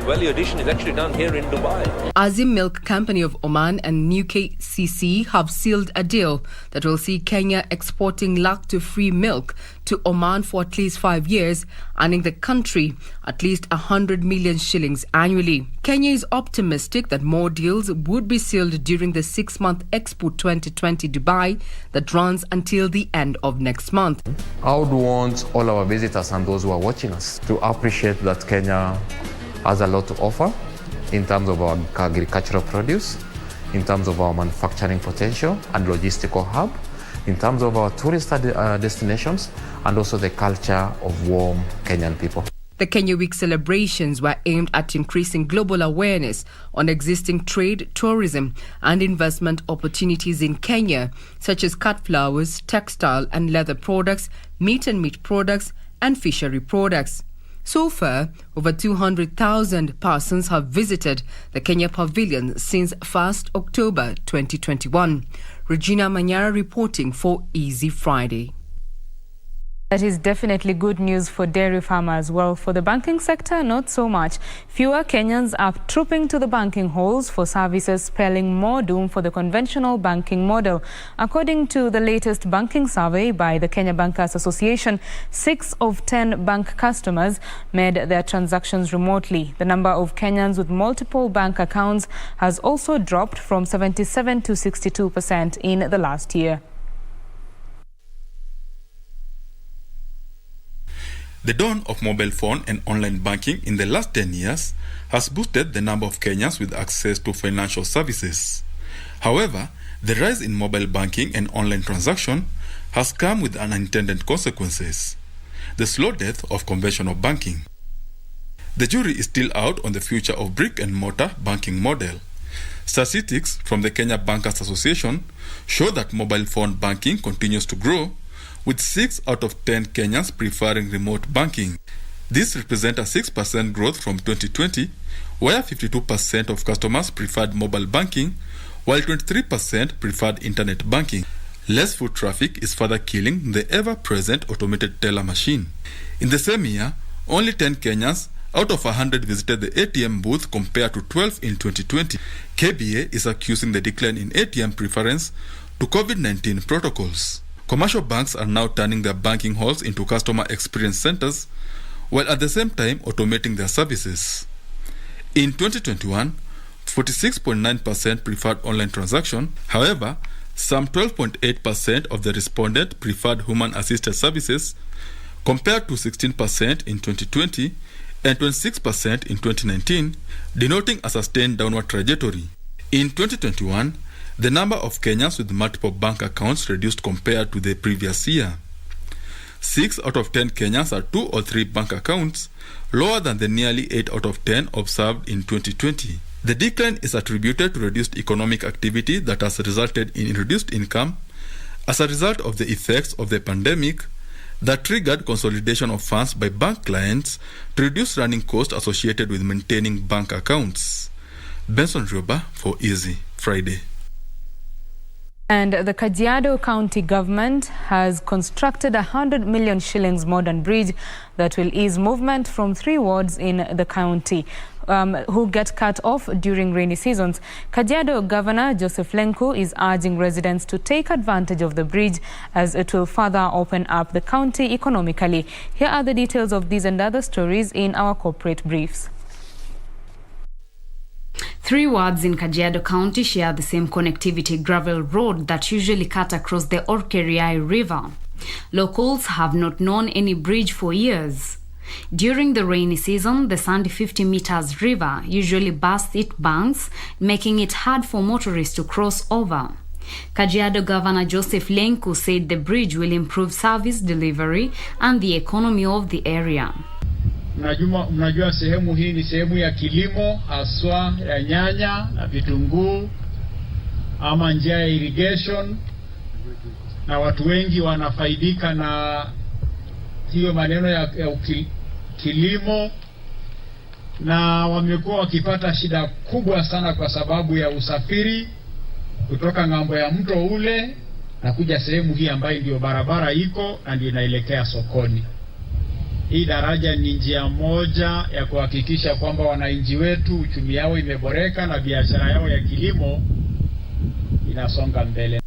value addition is actually done here in Dubai. Azim Milk Company of Oman and New KCC have sealed a deal that will see Kenya exporting lactose-free milk to Oman for at least 5 years, earning the country at least 100 million shillings annually. Kenya is optimistic that more deals would be sealed during the 6-month Expo 2020 Dubai that runs until the end of next month. I would want all our visitors and those who are watching us to appreciate that Kenya has a lot to offer in terms of our agricultural produce, in terms of our manufacturing potential and logistical hub, in terms of our tourist destinations, and also the culture of warm Kenyan people. The Kenya Week celebrations were aimed at increasing global awareness on existing trade, tourism and investment opportunities in Kenya, such as cut flowers, textile and leather products, meat and meat products and fishery products. So far, over 200,000 persons have visited the Kenya Pavilion since 1st October 2021. Regina Manyara reporting for Easy Friday. That is definitely good news for dairy farmers. Well, for the banking sector, not so much. Fewer Kenyans are trooping to the banking halls for services, spelling more doom for the conventional banking model. According to the latest banking survey by the Kenya Bankers Association, 6 of 10 bank customers made their transactions remotely. The number of Kenyans with multiple bank accounts has also dropped from 77% to 62% in the last year. The dawn of mobile phone and online banking in the last 10 years has boosted the number of Kenyans with access to financial services. However, the rise in mobile banking and online transaction has come with unintended consequences: the slow death of conventional banking. The jury is still out on the future of brick-and-mortar banking model. Statistics from the Kenya Bankers Association show that mobile phone banking continues to grow, with 6 out of 10 Kenyans preferring remote banking. This represents a 6% growth from 2020, where 52% of customers preferred mobile banking, while 23% preferred internet banking. Less foot traffic is further killing the ever-present automated teller machine. In the same year, only 10 Kenyans out of 100 visited the ATM booth compared to 12 in 2020. KBA is accusing the decline in ATM preference to COVID-19 protocols. Commercial banks are now turning their banking halls into customer experience centers, while at the same time automating their services. In 2021, 46.9% preferred online transaction. However, some 12.8% of the respondents preferred human-assisted services, compared to 16% in 2020 and 26% in 2019, denoting a sustained downward trajectory. In 2021, the number of Kenyans with multiple bank accounts reduced compared to the previous year. 6 out of 10 Kenyans are 2 or 3 bank accounts, lower than the nearly 8 out of 10 observed in 2020. The decline is attributed to reduced economic activity that has resulted in reduced income as a result of the effects of the pandemic that triggered consolidation of funds by bank clients to reduce running costs associated with maintaining bank accounts. Benson Rioba for Easy Friday. And the Kajiado County government has constructed 100 million shillings modern bridge that will ease movement from 3 wards in the county who get cut off during rainy seasons. Kajiado Governor Joseph Lenku is urging residents to take advantage of the bridge as it will further open up the county economically. Here are the details of these and other stories in our corporate briefs. Three wards in Kajiado County share the same connectivity gravel road that usually cut across the Orkeriai River. Locals have not known any bridge for years. During the rainy season, the sandy 50 meters river usually bursts its banks, making it hard for motorists to cross over. Kajiado Governor Joseph Lenku said the bridge will improve service delivery and the economy of the area. Mnajua sehemu hii ni sehemu ya kilimo haswa ya nyanya na vitunguu ama njia ya irrigation, na watu wengi wanafaidika na hiyo maneno ya kilimo, na wamekuwa wakipata shida kubwa sana kwa sababu ya usafiri kutoka ng'ambo ya mto ule na kuja sehemu hii ambayo ndio barabara iko na ndio inaelekea sokoni. Hii daraja ni njia moja ya kuhakikisha kwamba wananchi wetu uchumi yao imeboreka na biashara yao ya kilimo inasonga mbele.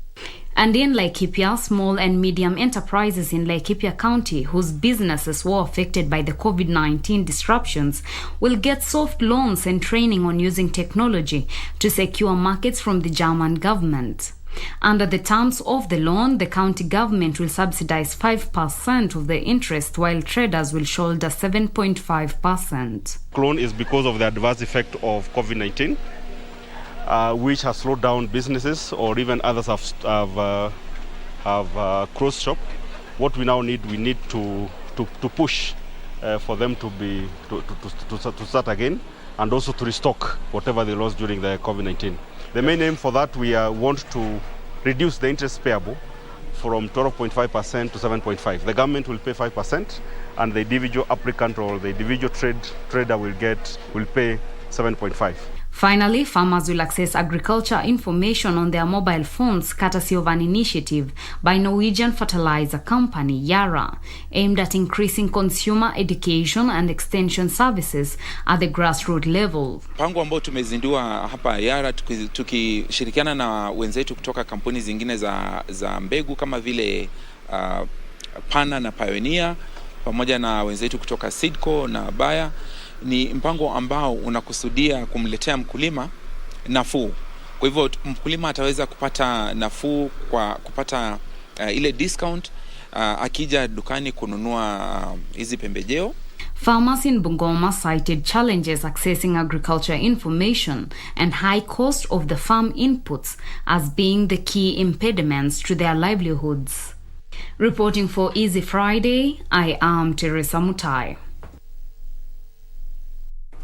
And in Laikipia, small and medium enterprises in Laikipia County whose businesses were affected by the COVID-19 disruptions will get soft loans and training on using technology to secure markets from the German government. Under the terms of the loan, the county government will subsidize 5% of the interest, while traders will shoulder 7.5%. Loan is because of the adverse effect of COVID-19. Which has slowed down businesses, or even others have closed shop. What we now need, we need to push for them to start again, and also to restock whatever they lost during the COVID-19. The main aim for that, we want to reduce the interest payable from 12.5% to 7.5%. The government will pay 5%, and the individual applicant or the individual trader will pay 7.5%. Finally, farmers will access agriculture information on their mobile phones courtesy of an initiative by Norwegian fertilizer company Yara, aimed at increasing consumer education and extension services at the grassroots level. Mpango ambao tumezindua hapa Yara tukishirikiana na wenzetu kutoka kampuni zingine za mbegu kama vile Pana na Pioneer, pamoja na wenzetu kutoka Sidco na Bayer, ni mpango ambao unakusudia kumletea mkulima nafuu. Kwa hivyo mkulima ataweza kupata nafuu kwa kupata ile discount akija dukani kununua hizi pembejeo. Farmers in Bungoma cited challenges accessing agriculture information and high cost of the farm inputs as being the key impediments to their livelihoods. Reporting for Easy Friday, I am Teresa Mutai.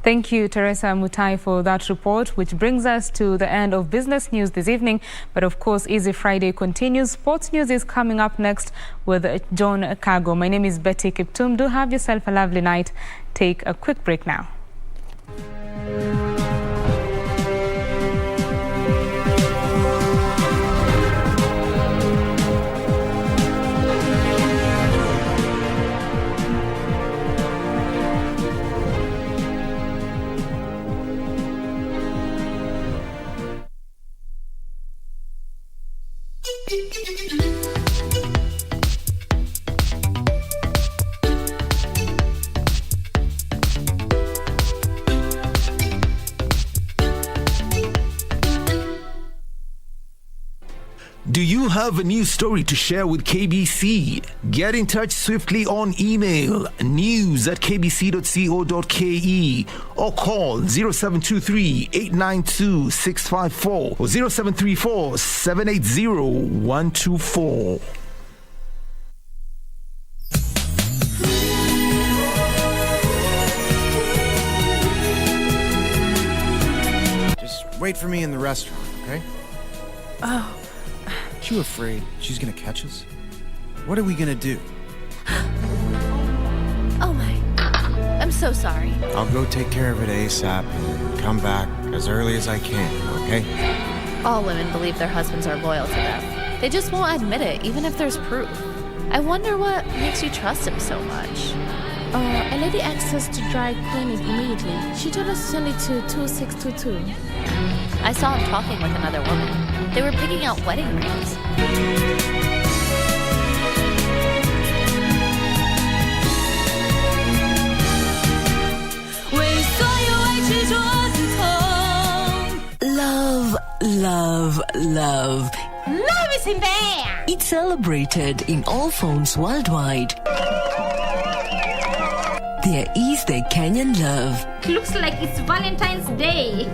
Thank you, Teresa Mutai, for that report, which brings us to the end of business news this evening. But of course, Easy Friday continues. Sports news is coming up next with John Kago. My name is Betty Kiptum. Do have yourself a lovely night. Take a quick break now. Do you have a news story to share with KBC? Get in touch swiftly on email news@kbc.co.ke or call 0723-892-654 or 0734-780-124. Just wait for me in the restaurant, okay? Oh. Aren't you afraid she's gonna catch us? What are we gonna do? Oh my. I'm so sorry. I'll go take care of it ASAP and come back as early as I can, okay? All women believe their husbands are loyal to them. They just won't admit it, even if there's proof. I wonder what makes you trust him so much. A lady asked us to dry clean it immediately. She told us to send it to 2622. I saw him talking with another woman. They were picking out wedding rings. Love, love. Love is in the air. It's celebrated in all phones worldwide. There is the Kenyan love. Looks like it's Valentine's Day.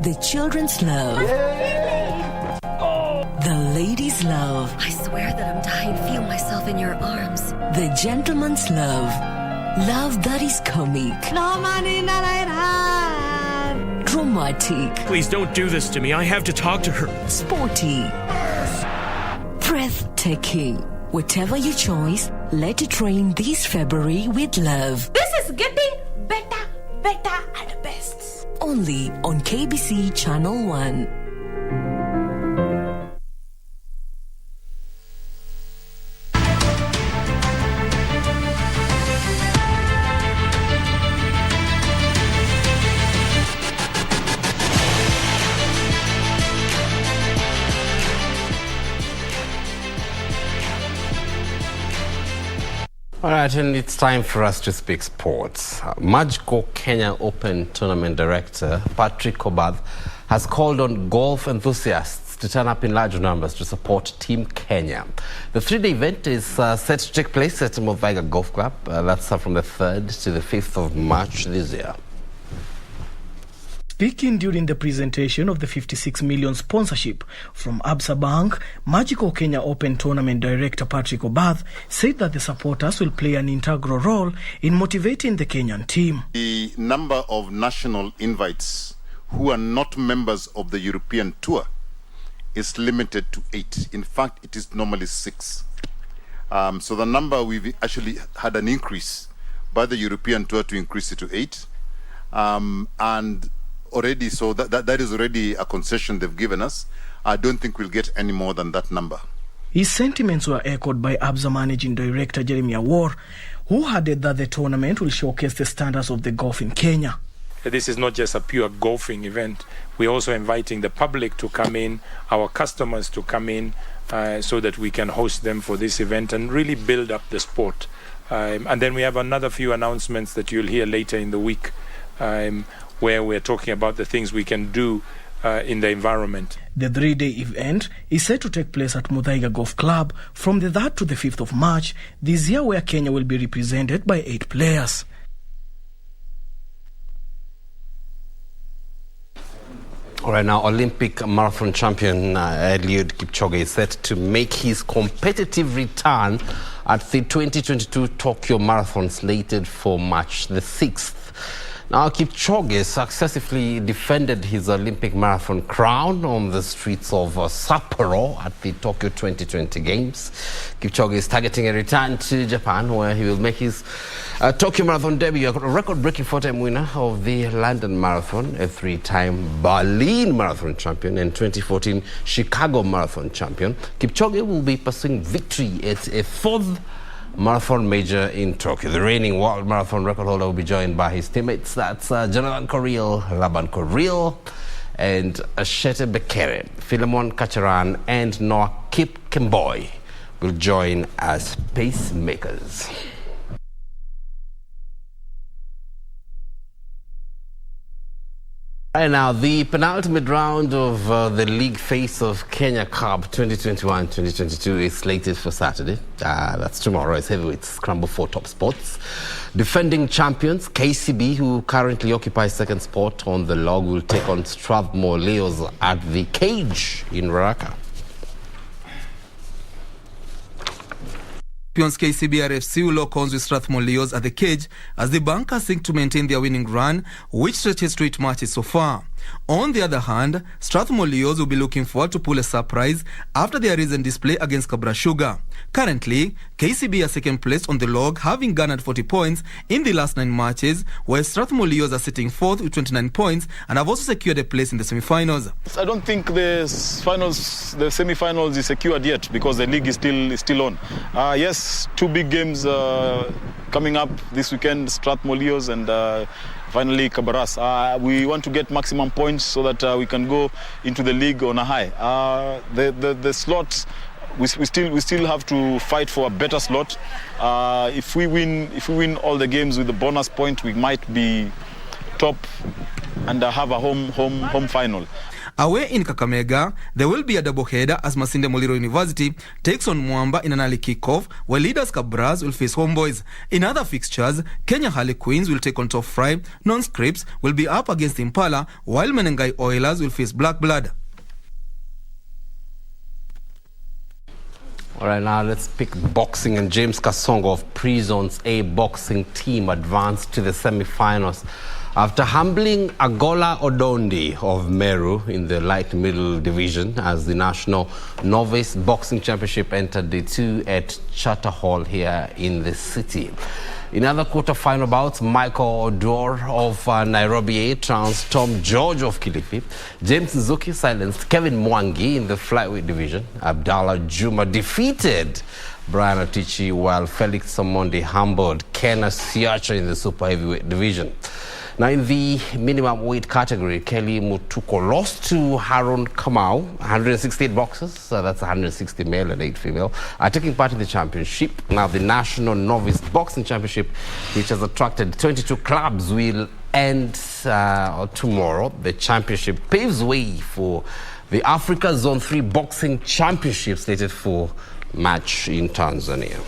The children's love. The ladies' love. I swear that I'm dying to feel myself in your arms. The gentleman's love. Love that is comic. No money, no light. Dramatic. Please don't do this to me. I have to talk to her. Sporty. Breathtaking. Whatever your choice, let it rain this February with love. This is getting better, better and best. Only on KBC Channel 1. All right, and it's time for us to speak sports. Magical Kenya Open Tournament Director Patrick Obath has called on golf enthusiasts to turn up in large numbers to support Team Kenya. The three-day event is set to take place at Muthaiga Golf Club. That's from the 3rd to the 5th of March this year. Speaking during the presentation of the 56 million sponsorship from Absa Bank, Magical Kenya Open Tournament Director Patrick Obath said that the supporters will play an integral role in motivating the Kenyan team. The number of national invites who are not members of the European Tour is limited to 8. In fact, it is normally 6. So the number, we've actually had an increase by the European Tour to increase it to 8. And already, so that is already a concession they've given us. I don't think we'll get any more than that number. His sentiments were echoed by Absa Managing Director Jeremy Awor, who added that the tournament will showcase the standards of the golf in Kenya. This is not just a pure golfing event. We're also inviting the public to come in, our customers to come in, so that we can host them for this event and really build up the sport. And then we have another few announcements that you'll hear later in the week, where we're talking about the things we can do in the environment. The 3-day event is set to take place at Muthaiga Golf Club from the 3rd to the 5th of March this year, where Kenya will be represented by 8 players. All right, now Olympic marathon champion Eliud Kipchoge is set to make his competitive return at the 2022 Tokyo Marathon slated for March the 6th. Now, Kipchoge successfully defended his Olympic marathon crown on the streets of Sapporo at the Tokyo 2020 Games. Kipchoge is targeting a return to Japan, where he will make his Tokyo Marathon debut, a record-breaking 4-time winner of the London Marathon, a 3-time Berlin Marathon champion, and 2014 Chicago Marathon champion. Kipchoge will be pursuing victory at a 4th marathon major in Tokyo. The reigning world marathon record holder will be joined by his teammates. That's Jonathan Korir, Laban Korir, and Ashete Bekere. Philemon Kacharan and Noah Kip Kemboy will join as pacemakers. Right now, the penultimate round of the league phase of Kenya Cup 2021-2022 is slated for Saturday. That's tomorrow as heavyweights scramble for top spots. Defending champions KCB, who currently occupies second spot on the log, will take on Strathmore Leos at the Cage in Ruaraka. Champions KCB RFC will lock horns with Strathmore Leos at the Cage as the Bankers seek to maintain their winning run, which stretches to 8 matches so far. On the other hand, Strathmore Leos will be looking forward to pull a surprise after their recent display against Kabra Sugar. Currently, KCB are second placed on the log, having garnered 40 points in the last 9 matches, while Strathmore Leos are sitting 4th with 29 points and have also secured a place in the semi-finals. I don't think the semi-finals is secured yet because the league is still on. Yes, 2 big games coming up this weekend, Strathmore Leos and finally Kabaras. We want to get maximum points so that we can go into the league on a high. The slots, we still have to fight for a better slot. If we win all the games with the bonus point, we might be top and have a home final. Away in Kakamega, there will be a doubleheader as Masinde Muliro University takes on Mwamba in an early kickoff, while leaders Kabras will face Homeboys. In other fixtures, Kenya Harlequins will take on Top Fry, Non-Scripts will be up against Impala, while Menengai Oilers will face Black Blood. All right, now let's pick boxing, and James Kasongo of Prison's A boxing team advanced to the semi-finals after humbling Agola Odondi of Meru in the light middle division as the National Novice Boxing Championship entered day 2 at Charter Hall here in the city. In other quarter-final bouts, Michael Odor of Nairobi A trounced Tom George of Kilifi. James Nzuki silenced Kevin Mwangi in the flyweight division. Abdallah Juma defeated Brian Atichi, while Felix Omondi humbled Ken Siacha in the super heavyweight division. Now, in the minimum weight category, Kelly Mutuko lost to Harun Kamau, 168 boxers, so that's 160 male and 8 female, are taking part in the championship. Now, the National Novice Boxing Championship, which has attracted 22 clubs, will end tomorrow. The championship paves way for the Africa Zone 3 Boxing Championship slated for March in Tanzania.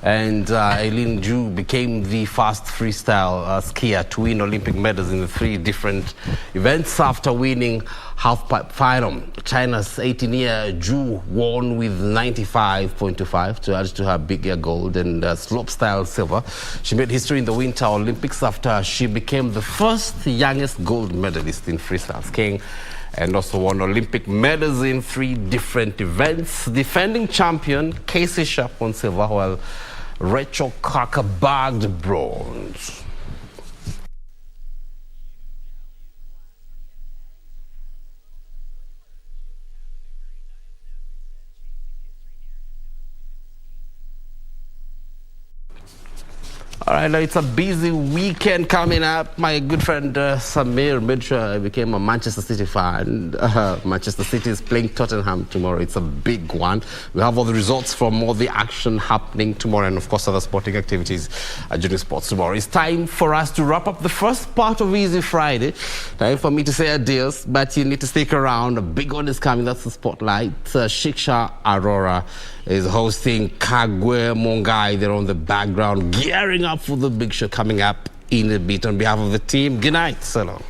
And Eileen Ju became the first freestyle skier to win Olympic medals in the 3 different events after winning halfpipe final. China's 18-year Ju won with 95.25 to add to her big air gold and slopestyle silver. She made history in the Winter Olympics after she became the first youngest gold medalist in freestyle skiing, and also won Olympic medals in 3 different events. Defending champion Casey Sharp won silver, while Rachel Carker bagged bronze. All right, now it's a busy weekend coming up. My good friend Samir made sure I became a Manchester City fan. Manchester City is playing Tottenham tomorrow. It's a big one. We have all the results from all the action happening tomorrow, and of course other sporting activities during sports tomorrow. It's time for us to wrap up the first part of Easy Friday. Time for me to say adios, but you need to stick around. A big one is coming. That's the spotlight. Shiksha Arora is hosting Kagwe Mungai. They're on the background, gearing up for the big show coming up in a bit. On behalf of the team, good night. So long.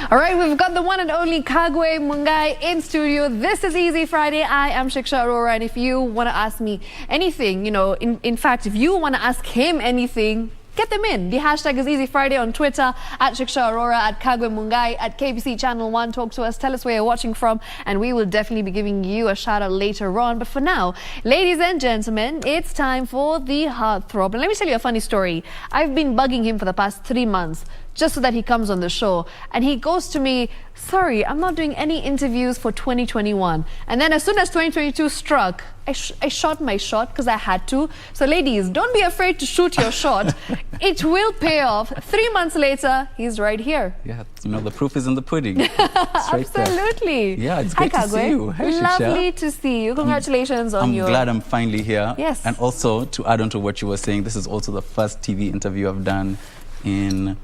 All right, we've got the one and only Kagwe Mungai in studio. This is Easy Friday. I am Shiksha Arora, and if you want to ask me anything, you know, in fact, if you want to ask him anything, get them in. The hashtag is Easy Friday on Twitter, at Shiksha Arora, at Kagwe Mungai, at KBC Channel 1. Talk to us, tell us where you're watching from, and we will definitely be giving you a shout out later on. But for now, ladies and gentlemen, it's time for the heartthrob. And let me tell you a funny story. I've been bugging him for the past 3 months just so that he comes on the show, and he goes to me, sorry, I'm not doing any interviews for 2021. And then as soon as 2022 struck, I shot my shot because I had to. So ladies, don't be afraid to shoot your shot. It will pay off. 3 months later, he's right here. Yeah, you know, the proof is in the pudding. Absolutely. There. Yeah, it's great to see you. Hi, Shiksha. Lovely to see you. Congratulations on your... I'm glad I'm finally here. Yes. And also, to add on to what you were saying, this is also the first TV interview I've done in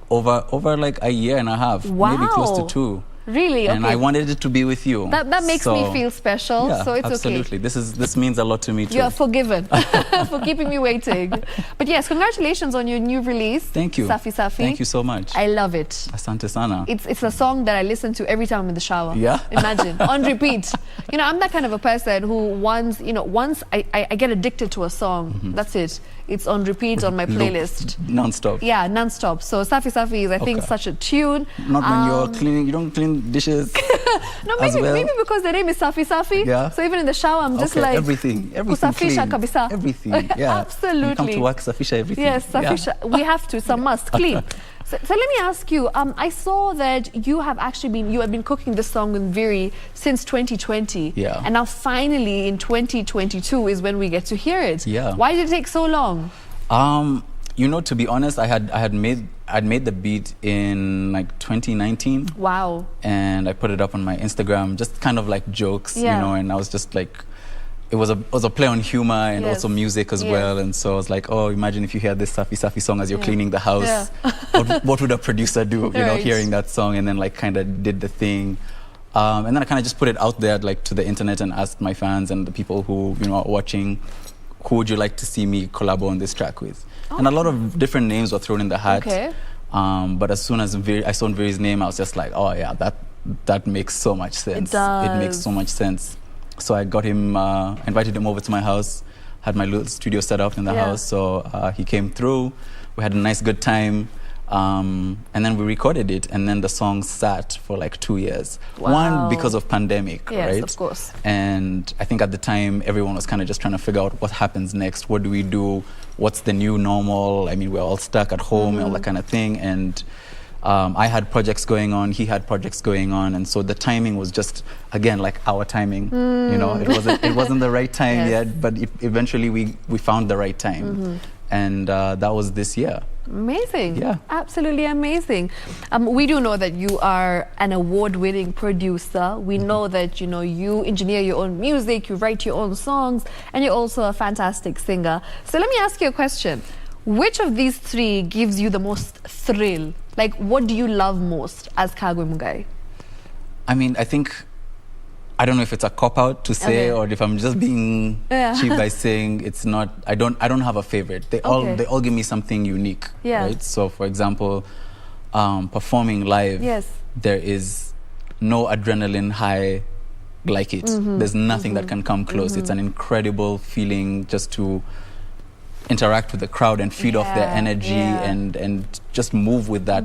over like a year and a half, maybe close to 2. Really? And okay. I wanted it to be with you. That makes me feel special, yeah, so it's absolutely. okay. This means a lot to me too. You are forgiven for keeping me waiting. But yes, congratulations on your new release. Thank you. Safi Safi. Thank you so much. I love it. Asante sana. It's a song that I listen to every time I'm in the shower. Yeah. Imagine, on repeat. You know, I'm that kind of a person who once I get addicted to a song, that's it. It's on repeat on my playlist. Non-stop. Yeah, non-stop. So Safi Safi is, I think, such a tune. Not when you're cleaning, you don't clean dishes. No, as well. maybe because the name is Safi Safi. Yeah. So even in the shower, I'm just like everything kusafisha clean. kabisa. Everything. Yeah. Absolutely. You come to work, safisha everything. Yes, safisha. Yeah. We have to. Some must clean. So let me ask you. I saw that you have been cooking this song since 2020. Yeah. And now finally in 2022 is when we get to hear it. Yeah. Why did it take so long? You know, to be honest, I'd made the beat in like 2019. Wow. And I put it up on my Instagram, just kind of like jokes, yeah. you know, and I was just like, it was a play on humor and yes. also music as yes. well. And so I was like, oh, imagine if you hear this Safi Safi song as you're yeah. cleaning the house. Yeah. what would a producer do, you know, right. hearing that song, and then like kind of did the thing. And then I kind of just put it out there like to the internet and asked my fans and the people who, you know, are watching, who would you like to see me collab on this track with? Oh. And a lot of different names were thrown in the hat. Okay. But as soon as I saw Viri's name, I was just like, oh yeah, that makes so much sense. It does. It makes so much sense. So I got him, invited him over to my house, had my little studio set up in the yeah. house. So he came through, we had a nice good time. And then we recorded it, and then the song sat for like 2 years. Wow. One, because of pandemic, yes, right? of course. And I think at the time, everyone was kind of just trying to figure out what happens next. What do we do? What's the new normal? I mean, we're all stuck at home and all that kind of thing. And I had projects going on, he had projects going on, and so the timing was just, again, like our timing. You know, it wasn't the right time yes. yet, but eventually we found the right time. And that was this year. Amazing. Yeah. Absolutely amazing. We do know that you are an award-winning producer. We know that, you know, you engineer your own music, you write your own songs, and you're also a fantastic singer. So let me ask you a question. Which of these three gives you the most thrill? Like, what do you love most as Kagwe Mungai? I mean, I don't know if it's a cop-out to say, or if I'm just being cheap by saying it's not. I don't have a favorite. They all give me something unique. Yeah. Right. So, for example, performing live, yes. there is no adrenaline high like it. There's nothing that can come close. It's an incredible feeling just to interact with the crowd and feed off their energy and just move with that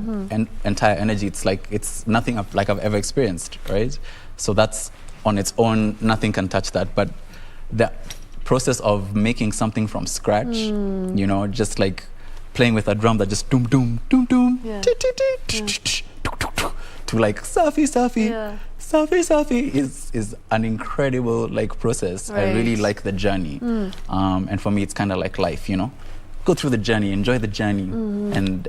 entire energy. It's nothing like I've ever experienced. Right. So that's on its own, nothing can touch that. But the process of making something from scratch, you know, just like playing with a drum that just doom doom doom doom to like Safi Safi Safi Safi is an incredible like process. Right. I really like the journey, and for me it's kind of like life, you know, go through the journey, enjoy the journey, and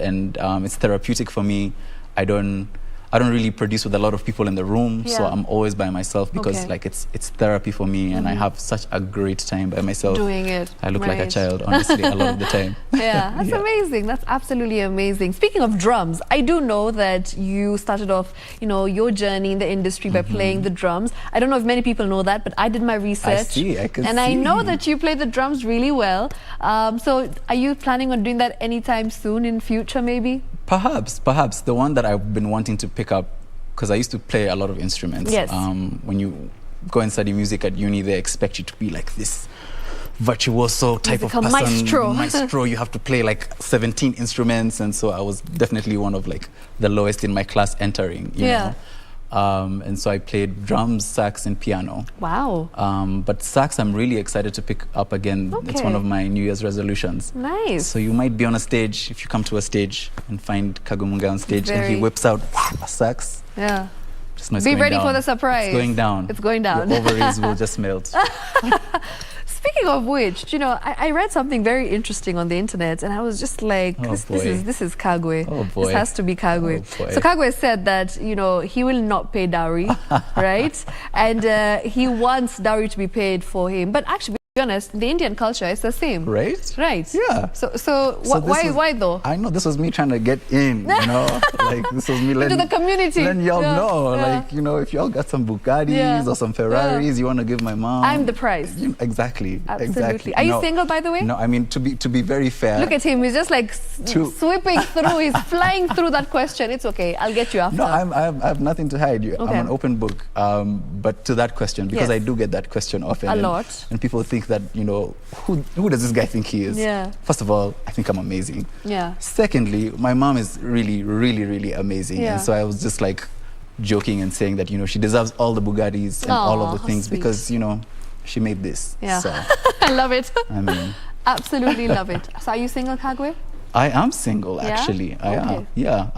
it's therapeutic for me. I don't really produce with a lot of people in the room, so I'm always by myself because like it's therapy for me, and I have such a great time by myself. Doing it. I look like a child, honestly, a lot of the time. Yeah, that's amazing. That's absolutely amazing. Speaking of drums, I do know that you started off, you know, your journey in the industry by playing the drums. I don't know if many people know that, but I did my research. I know that you play the drums really well. So are you planning on doing that anytime soon in future, maybe? Perhaps. The one that I've been wanting to pick up, because I used to play a lot of instruments. Yes. When you go and study music at uni, they expect you to be like this virtuoso type of person. Maestro. You have to play like 17 instruments, and so I was definitely one of like the lowest in my class entering. You know? And so I played drums, sax, and piano. Wow. But sax, I'm really excited to pick up again. Okay. It's one of my New Year's resolutions. Nice. So you might be on a stage, if you come to a stage and find Kagwe Mungai on stage and he whips out a sax. Yeah. Just know it's be going ready down. for the surprise. It's going down. It's going down. Your ovaries will just melt. Speaking of which, you know, I read something very interesting on the internet, and I was just like, this is Kagwe. Oh boy. This has to be Kagwe. Oh boy. So Kagwe said that, you know, he will not pay dowry, right? And he wants dowry to be paid for him. But actually, to be honest, the Indian culture is the same. Right? Right. Yeah. So why though? I know this was me trying to get in, you know, like this was me letting into the community. Then y'all know, like, you know, if y'all got some Bugattis or some Ferraris, you want to give my mom. I'm the prize. Exactly. Absolutely. Exactly. Are you single, by the way? No, I mean, to be very fair. Look at him. He's just like sweeping through. He's flying through that question. It's okay. I'll get you after. No, I have nothing to hide. Okay. I'm an open book. But to that question, because I do get that question often. A lot. And people think that, you know, who does this guy think he is? Yeah. First of all, I think I'm amazing. Yeah. Secondly, my mom is really, really, really amazing. Yeah. And so I was just like, joking and saying that, she deserves all the Bugattis and all of the things sweet. because, she made this. Yeah. So, I love it. I mean, absolutely love it. So are you single, Kagwe? I am single, actually. Yeah? I am. Yeah.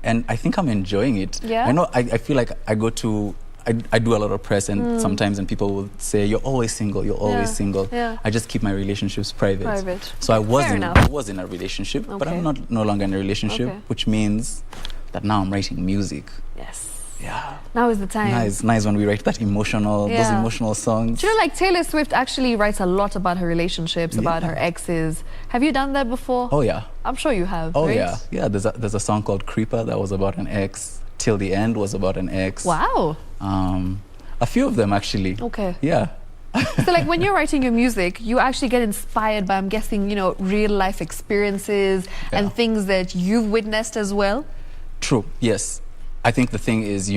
And I think I'm enjoying it. Yeah? I know, I feel like I do a lot of press and sometimes and people will say, you're always single, you're always single. Yeah. I just keep my relationships private. So Okay, I was in a relationship, but I'm no longer in a relationship, which means that now I'm writing music. Yes. Yeah. Now is the time. Nice when we write those emotional songs. Do you know, like Taylor Swift actually writes a lot about her relationships, about her exes. Have you done that before? Oh yeah. I'm sure you have. Oh right? yeah. There's a song called Creeper that was about an ex. Till the End was about an ex. Wow. A few of them actually. Okay. Yeah. So like when you're writing your music, you actually get inspired by, I'm guessing, real life experiences and things that you've witnessed as well. True. Yes. I think the thing is,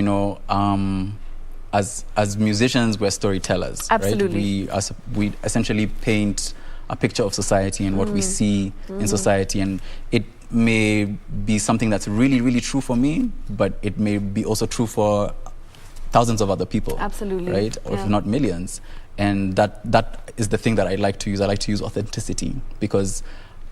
as musicians, we're storytellers. Absolutely. Right? We essentially paint a picture of society and what we see in society, and it may be something that's really, really true for me, but it may be also true for thousands of other people. Absolutely. Right? Or if not millions. And that is the thing that I like to use. I like to use authenticity because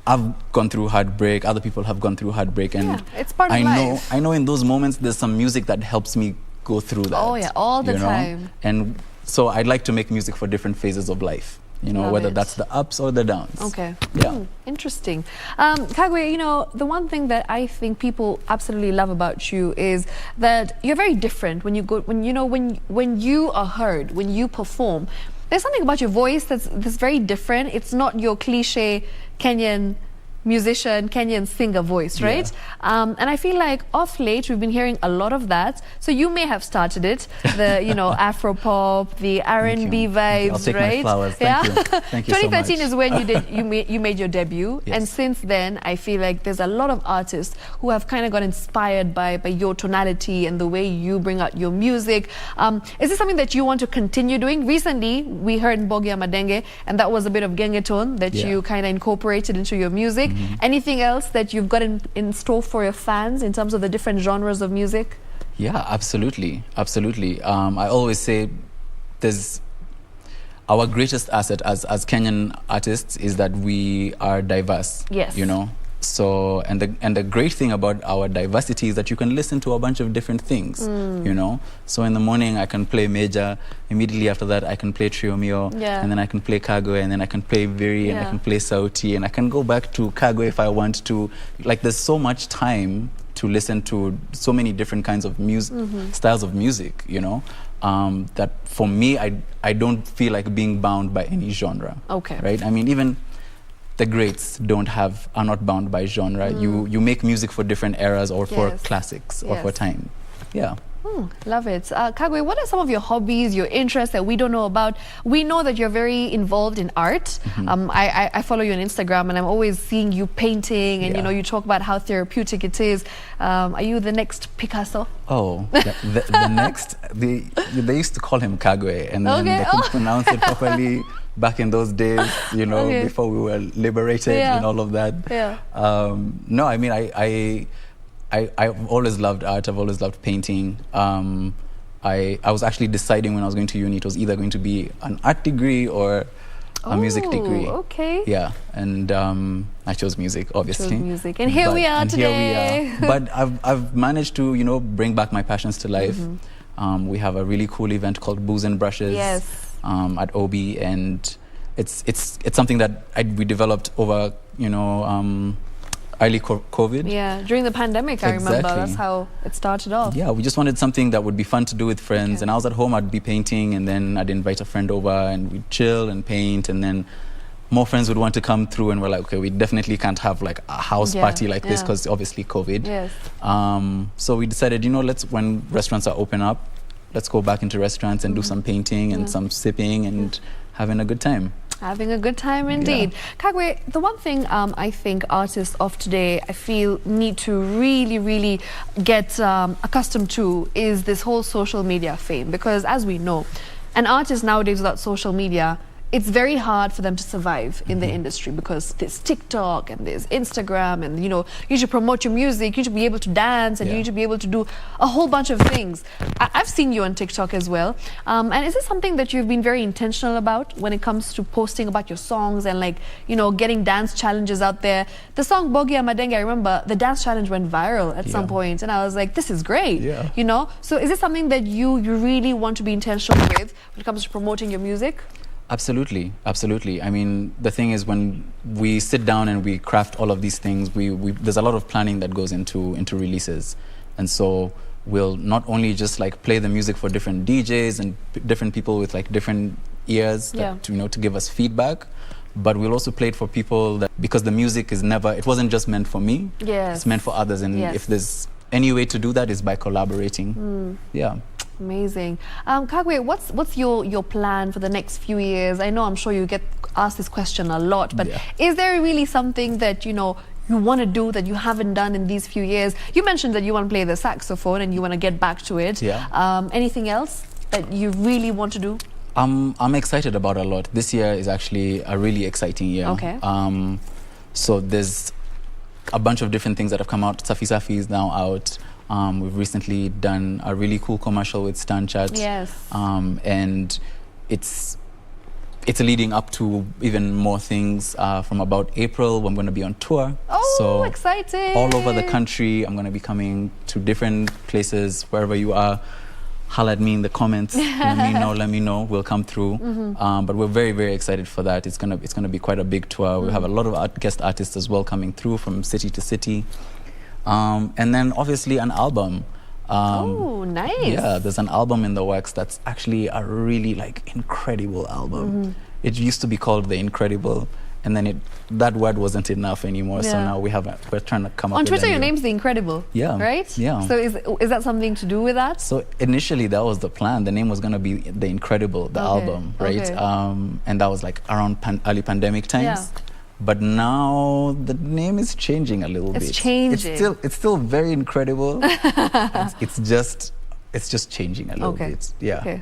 I've gone through heartbreak, other people have gone through heartbreak, and it's part of life. I know in those moments there's some music that helps me go through that. Oh yeah, all the time. And so I'd like to make music for different phases of life, Love whether it. that's the ups or the downs. Okay. Yeah. Interesting. Kagwe, the one thing that I think people absolutely love about you is that you're very different when you are heard, when you perform. There's something about your voice that's very different. It's not your cliche Kenyan musician, Kenyan singer voice, right? And I feel like off late we've been hearing a lot of that. So you may have started it, the Afro pop, the R&B vibes, I'll take right? my flowers. Thank you. Thank you so much. 2013 is when you made your debut, and since then I feel like there's a lot of artists who have kind of got inspired by your tonality and the way you bring out your music. Is this something that you want to continue doing? Recently we heard Mbogia Madenge, and that was a bit of gengeton that you kind of incorporated into your music. Anything else that you've got in store for your fans in terms of the different genres of music? Yeah, absolutely. I always say our greatest asset as Kenyan artists is that we are diverse. Yes. So and the great thing about our diversity is that you can listen to a bunch of different things. So in the morning I can play major, immediately after that I can play trio mio, and then I can play Kago, and then I can play viri, and I can play sauti, and I can go back to Kago if I want to. Like there's so much time to listen to so many different kinds of styles of music, that for me I don't feel like being bound by any genre. Okay. Right? I mean, even the greats are not bound by genre. You make music for different eras or for classics or for time. Yeah. Love it. Kagwe, what are some of your hobbies, your interests that we don't know about? We know that you're very involved in art. I follow you on Instagram, and I'm always seeing you painting, and you talk about how therapeutic it is. Are you the next Picasso? Oh, the next, they used to call him Kagwe, and then they couldn't pronounce it properly back in those days, before we were liberated and all of that. No, I mean, I've always loved art. I've always loved painting. I was actually deciding when I was going to uni, it was either going to be an art degree or a music degree. Okay. Yeah, and I chose music, obviously. And here we are today. Here we are. But I've managed to, bring back my passions to life. We have a really cool event called Booze and Brushes at OB, and it's something that we developed over, early COVID. Yeah, during the pandemic, I remember. That's how it started off. Yeah, we just wanted something that would be fun to do with friends. And I was at home, I'd be painting, and then I'd invite a friend over, and we'd chill and paint, and then more friends would want to come through, and we're like, okay, we definitely can't have like a house party like this because obviously COVID. So we decided, when restaurants are open up, let's go back into restaurants and do some painting and some sipping and having a good time. Having a good time indeed. Kagwe, the one thing I think artists of today, I feel, need to really, really get accustomed to is this whole social media fame. Because as we know, an artist nowadays without social media it's very hard for them to survive in the industry because there's TikTok and there's Instagram and, you know, you should promote your music, you should be able to dance and you need to be able to do a whole bunch of things. I've seen you on TikTok as well. And is this something that you've been very intentional about when it comes to posting about your songs and, like, you know, getting dance challenges out there? The song Bogia Madenge, I remember the dance challenge went viral at some point and I was like, this is great, you know? So is this something that you really want to be intentional with when it comes to promoting your music? Absolutely, absolutely. I mean, the thing is, when we sit down and we craft all of these things, there's a lot of planning that goes into releases, and so we'll not only just like play the music for different DJs and different people with like different ears, that, you know, to give us feedback, but we'll also play it for people that, because the music is never, it wasn't just meant for me, it's meant for others, and if there's any way to do that is by collaborating. Amazing. Kagwe, what's your plan for the next few years? I know, I'm sure you get asked this question a lot, but is there really something that, you know, you want to do that you haven't done in these few years? You mentioned that you want to play the saxophone and you want to get back to it. Anything else that you really want to do? I'm excited about a lot. This year is actually a really exciting year. So there's a bunch of different things that have come out. Safi Safi is now out. We've recently done a really cool commercial with Stanchat. And it's leading up to even more things from about April. I'm going to be on tour. So exciting! All over the country. I'm going to be coming to different places, wherever you are. Holla at me in the comments. Let me know. We'll come through. But we're very, very excited for that. It's gonna be quite a big tour. We have a lot of guest artists as well coming through from city to city. And then obviously an album. Nice. Yeah, there's an album in the works that's actually a really like incredible album. It used to be called The Incredible, and then that word wasn't enough anymore. So now we're trying to come up on with Twitter. Your name's The Incredible. Right. So is that something to do with that? So initially that was the plan. The name was going to be The Incredible, the album, right? And that was like around early pandemic times. But now the name is changing a little bit. It's changing. It's still very incredible. it's just changing a little bit.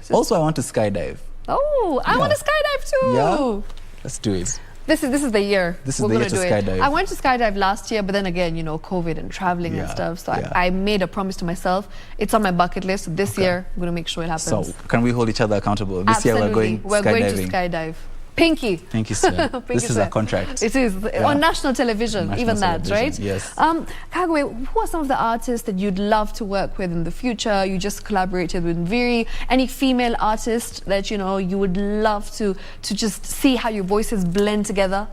So also, I want to skydive. I want to skydive too. Let's do it. This is the year. This is the year to skydive. I went to skydive last year, but then again, you know, COVID and traveling and stuff. So I made a promise to myself. It's on my bucket list. So this year, I'm going to make sure it happens. So can we hold each other accountable? This year we're going to skydive. Pinky. Thank you, sir. This is a contract. It is. On national television, even that, right? Yes. Kagwe, who are some of the artists that you'd love to work with in the future? You just collaborated with Viri. Any female artists that, you know, you would love to just see how your voices blend together?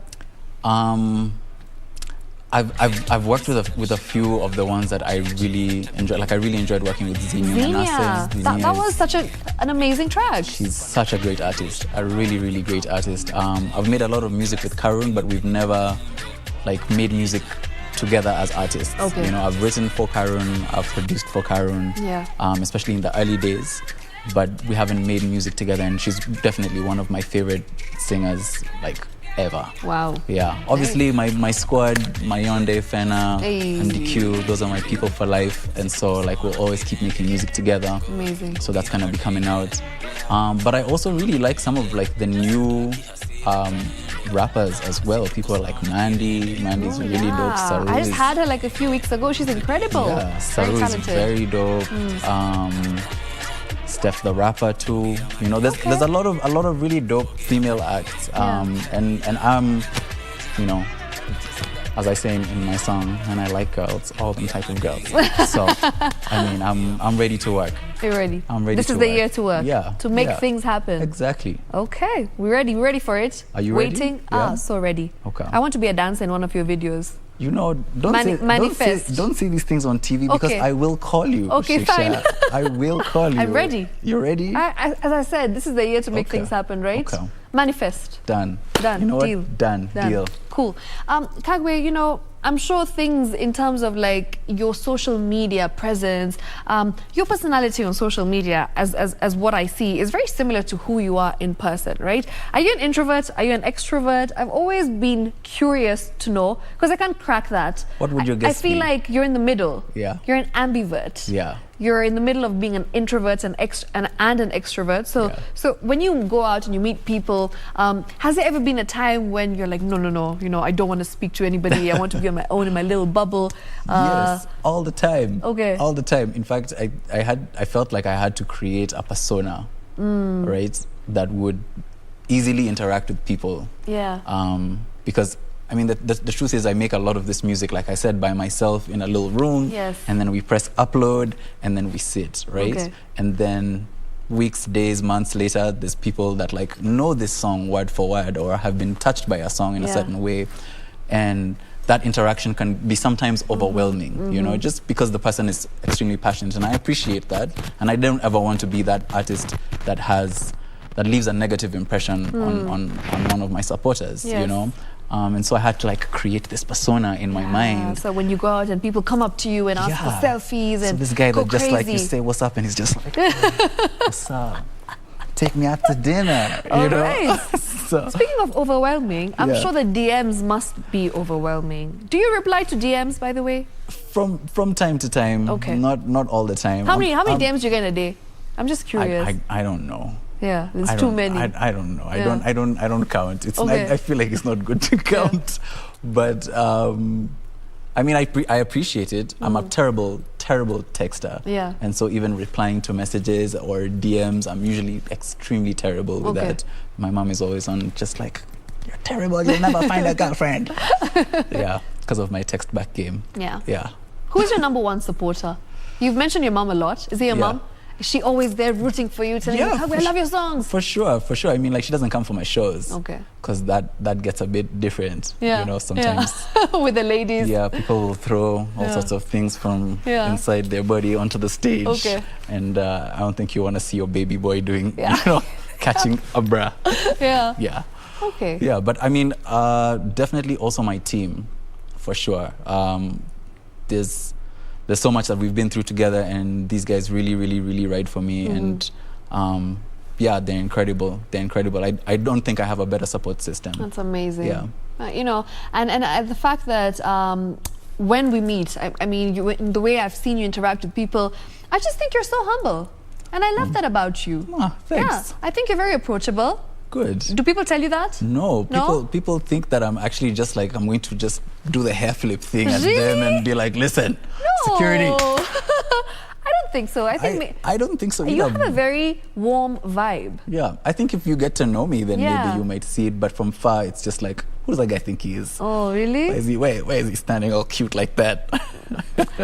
I've worked with a few of the ones that I really enjoy. Like I really enjoyed working with Xenia. That was such an amazing track. She's such a great artist, a really, really great artist. I've made a lot of music with Karun, but we've never like made music together as artists. You know, I've written for Karun, I've produced for Karun, especially in the early days. But we haven't made music together, and she's definitely one of my favorite singers, like, ever. Wow. Yeah. Obviously, my squad, Mayonde, Fena, and DQ, those are my people for life. And so, like, we'll always keep making music together. Amazing. So that's kind of be coming out. But I also really like some of, like, the new rappers as well. People are like Mandy. Mandy's really dope. Saru I just had her, like, a few weeks ago. She's incredible. Yeah, Saru is very dope. Steph the rapper too, you know, there's a lot of really dope female acts, and I'm, you know, as I say in my song, and I like girls, all them type of girls. So I mean, I'm ready to work. You're ready. I'm ready. This is the year to work. Yeah. To make things happen. Exactly. Okay, we're ready for it. Are you ready? Waiting. So ready. Okay. I want to be a dancer in one of your videos. You know, don't say these things on TV because I will call you. Okay, Shiksha. fine. I will call you. I'm ready. You're ready? As I said, this is the year to make things happen, right? Okay. Manifest. Done. Done. You know Deal. What? Done. Deal. Cool. Kagwe, you know, I'm sure things in terms of like your social media presence, your personality on social media, as what I see, is very similar to who you are in person, right? Are you an introvert? Are you an extrovert? I've always been curious to know, because I can't crack that. What would your guess I feel be? like you're in the middle. Yeah. You're an ambivert. Yeah. You're in the middle of being an introvert and an extrovert. So when you go out and you meet people, has there ever been a time when you're like, no, I don't want to speak to anybody. I want to be on my own in my little bubble? Yes, all the time. Okay. All the time. In fact, I felt like I had to create a persona, right, that would easily interact with people. Yeah. Because I mean, the truth is I make a lot of this music, like I said, by myself in a little room. Yes. And then we press upload and then we sit, right? Okay. And then weeks, days, months later, there's people that like know this song word for word or have been touched by a song in a certain way. And that interaction can be sometimes overwhelming, you know, just because the person is extremely passionate. And I appreciate that. And I don't ever want to be that artist that leaves a negative impression on one of my supporters, you know. And so I had to like create this persona in my mind. So when you go out and people come up to you and ask for selfies and so this guy go that just crazy. like you say what's up and he's just like, what's up? Take me out to dinner. You know? Right. So, speaking of overwhelming, I'm sure the DMs must be overwhelming. Do you reply to DMs, by the way? From time to time. Okay. Not all the time. How many DMs do you get in a day? I'm just curious. I don't know. Yeah, there's too many. I don't know. Yeah. I don't count. It's Okay. I feel like it's not good to count. But I mean, I appreciate it. I'm a terrible texter. Yeah. And so even replying to messages or DMs, I'm usually extremely terrible with that. My mom is always on just like, you're terrible, you'll never find a girlfriend. Yeah, because of my text back game. Yeah. Yeah. Who is your number one supporter? You've mentioned your mom a lot. Is it your mom? Is she always there rooting for you, telling you, Kagwe, I love your songs? For sure. I mean, like, she doesn't come for my shows. Okay. Because that gets a bit different. Yeah. You know, sometimes. Yeah. With the ladies. Yeah, people will throw all sorts of things from inside their body onto the stage. Okay. And I don't think you want to see your baby boy doing, you know, catching a bra. Yeah. Yeah. Okay. Yeah, but I mean, definitely also my team, for sure. There's so much that we've been through together, and these guys really ride for me. And yeah, they're incredible. I don't think I have a better support system. That's amazing. Yeah. You know, and the fact that when we meet, I mean, the way I've seen you interact with people, I just think you're so humble. And I love that about you. Oh, thanks. Yeah, I think you're very approachable. Good. Do people tell you that? No, people think that I'm actually just like, I'm going to just do the hair flip thing at them and be like, listen, security. I don't think so. I don't think so either. You have a very warm vibe. Yeah, I think if you get to know me, then maybe you might see it. But from far, it's just like, who does that guy think he is? Oh, really? Where is he standing all cute like that?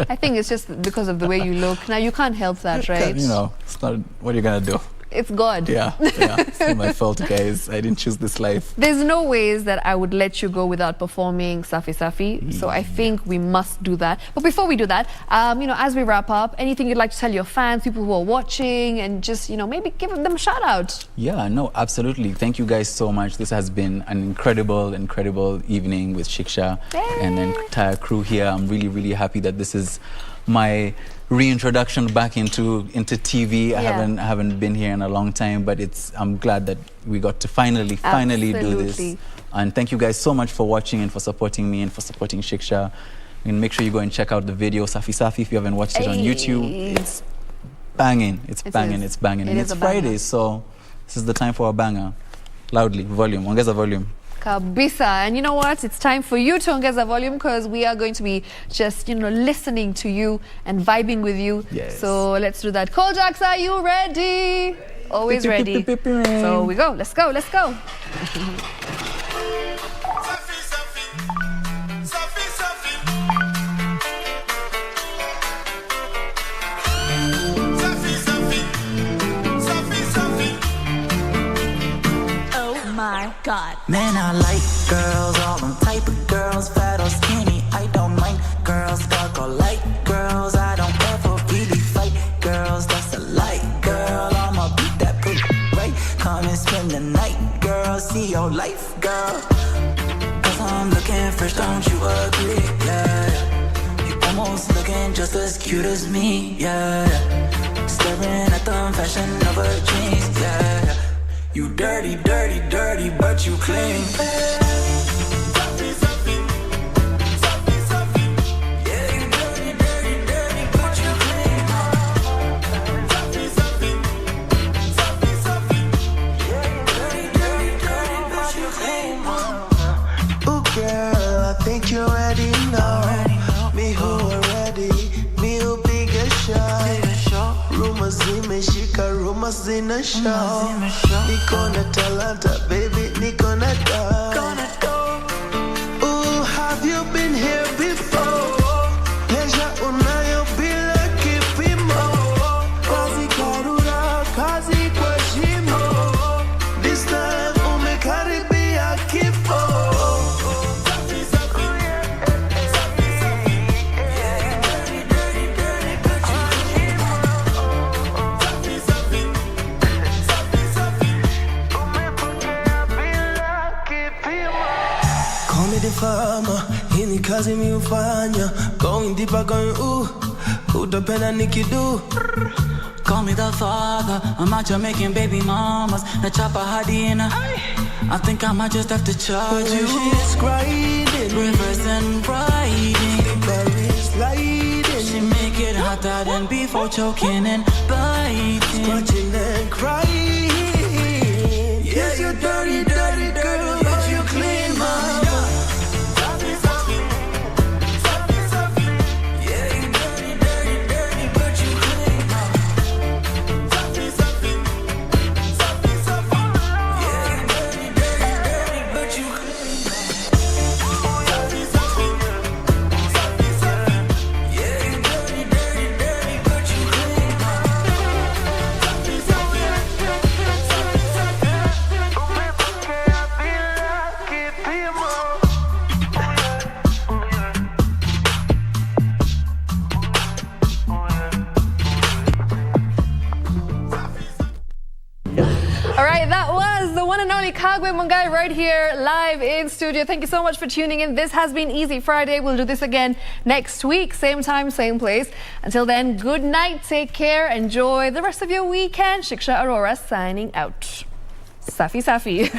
I think it's just because of the way you look. Now, you can't help that, right? You know, it's not, what are you going to do? It's God. Yeah. It's not my fault, guys. I didn't choose this life. There's no ways that I would let you go without performing Safi Safi. So I think we must do that. But before we do that, you know, as we wrap up, anything you'd like to tell your fans, people who are watching, and just, you know, maybe give them a shout out. Yeah, no, absolutely. Thank you guys so much. This has been an incredible evening with Shiksha and the entire crew here. I'm really happy that this is my reintroduction back into TV. I haven't been here in a long time, but I'm glad that we got to finally do this. And thank you guys so much for watching and for supporting me and for supporting Shiksha. And make sure you go and check out the video Safi Safi if you haven't watched it on YouTube. It's banging. It's banging. And it's Friday, so this is the time for a banger. Loudly, volume. Ongeza volume. Kabisa. And you know what? It's time for you to ongeza volume, because we are going to be just, you know, listening to you and vibing with you. Yes. So let's do that. Kojax, are you ready? Always ready. So we go. Let's go. God. Man, I like girls, all them type of girls, fat or skinny, I don't mind. Girls, dark or light, girls, I don't ever really fight. Girls, that's a light, girl, I'ma beat that pretty right. Come and spend the night, girl, see your life, girl. Cause I'm looking fresh, don't you agree, yeah. You most, looking just as cute as me, yeah. Staring at the fashion of her jeans, yeah. You dirty, dirty, dirty, but you clean. Think you're ready now. Me who already, me who big a shot. Rumors zimeshika, rumors zinashow. Niko na talanta, baby, niko na dough. Ooh, have you been here before? Pleasure unayo bila kipimo. Kazi karura, kazi kwa shimo. This time umekaribia kifo. Farmer, hii ni kazi mi ufanya. Going deeper, going ooh, utapenda nikidu. Call me the father, I'm out here making baby mamas. Na chapa hadi ina, I think I might just have to charge you. She's grinding, reverse and riding, berries lighting. She make it hotter than before, choking and biting, scratching and crying. Yeah, you dirty, dirty girl, but you clean, mama. Kagwe Mungai right here live in studio. Thank you so much for tuning in. This has been Easy Friday. We'll do this again next week, same time, same place. Until then, good night, take care, enjoy the rest of your weekend. Shiksha Arora signing out. Safi Safi.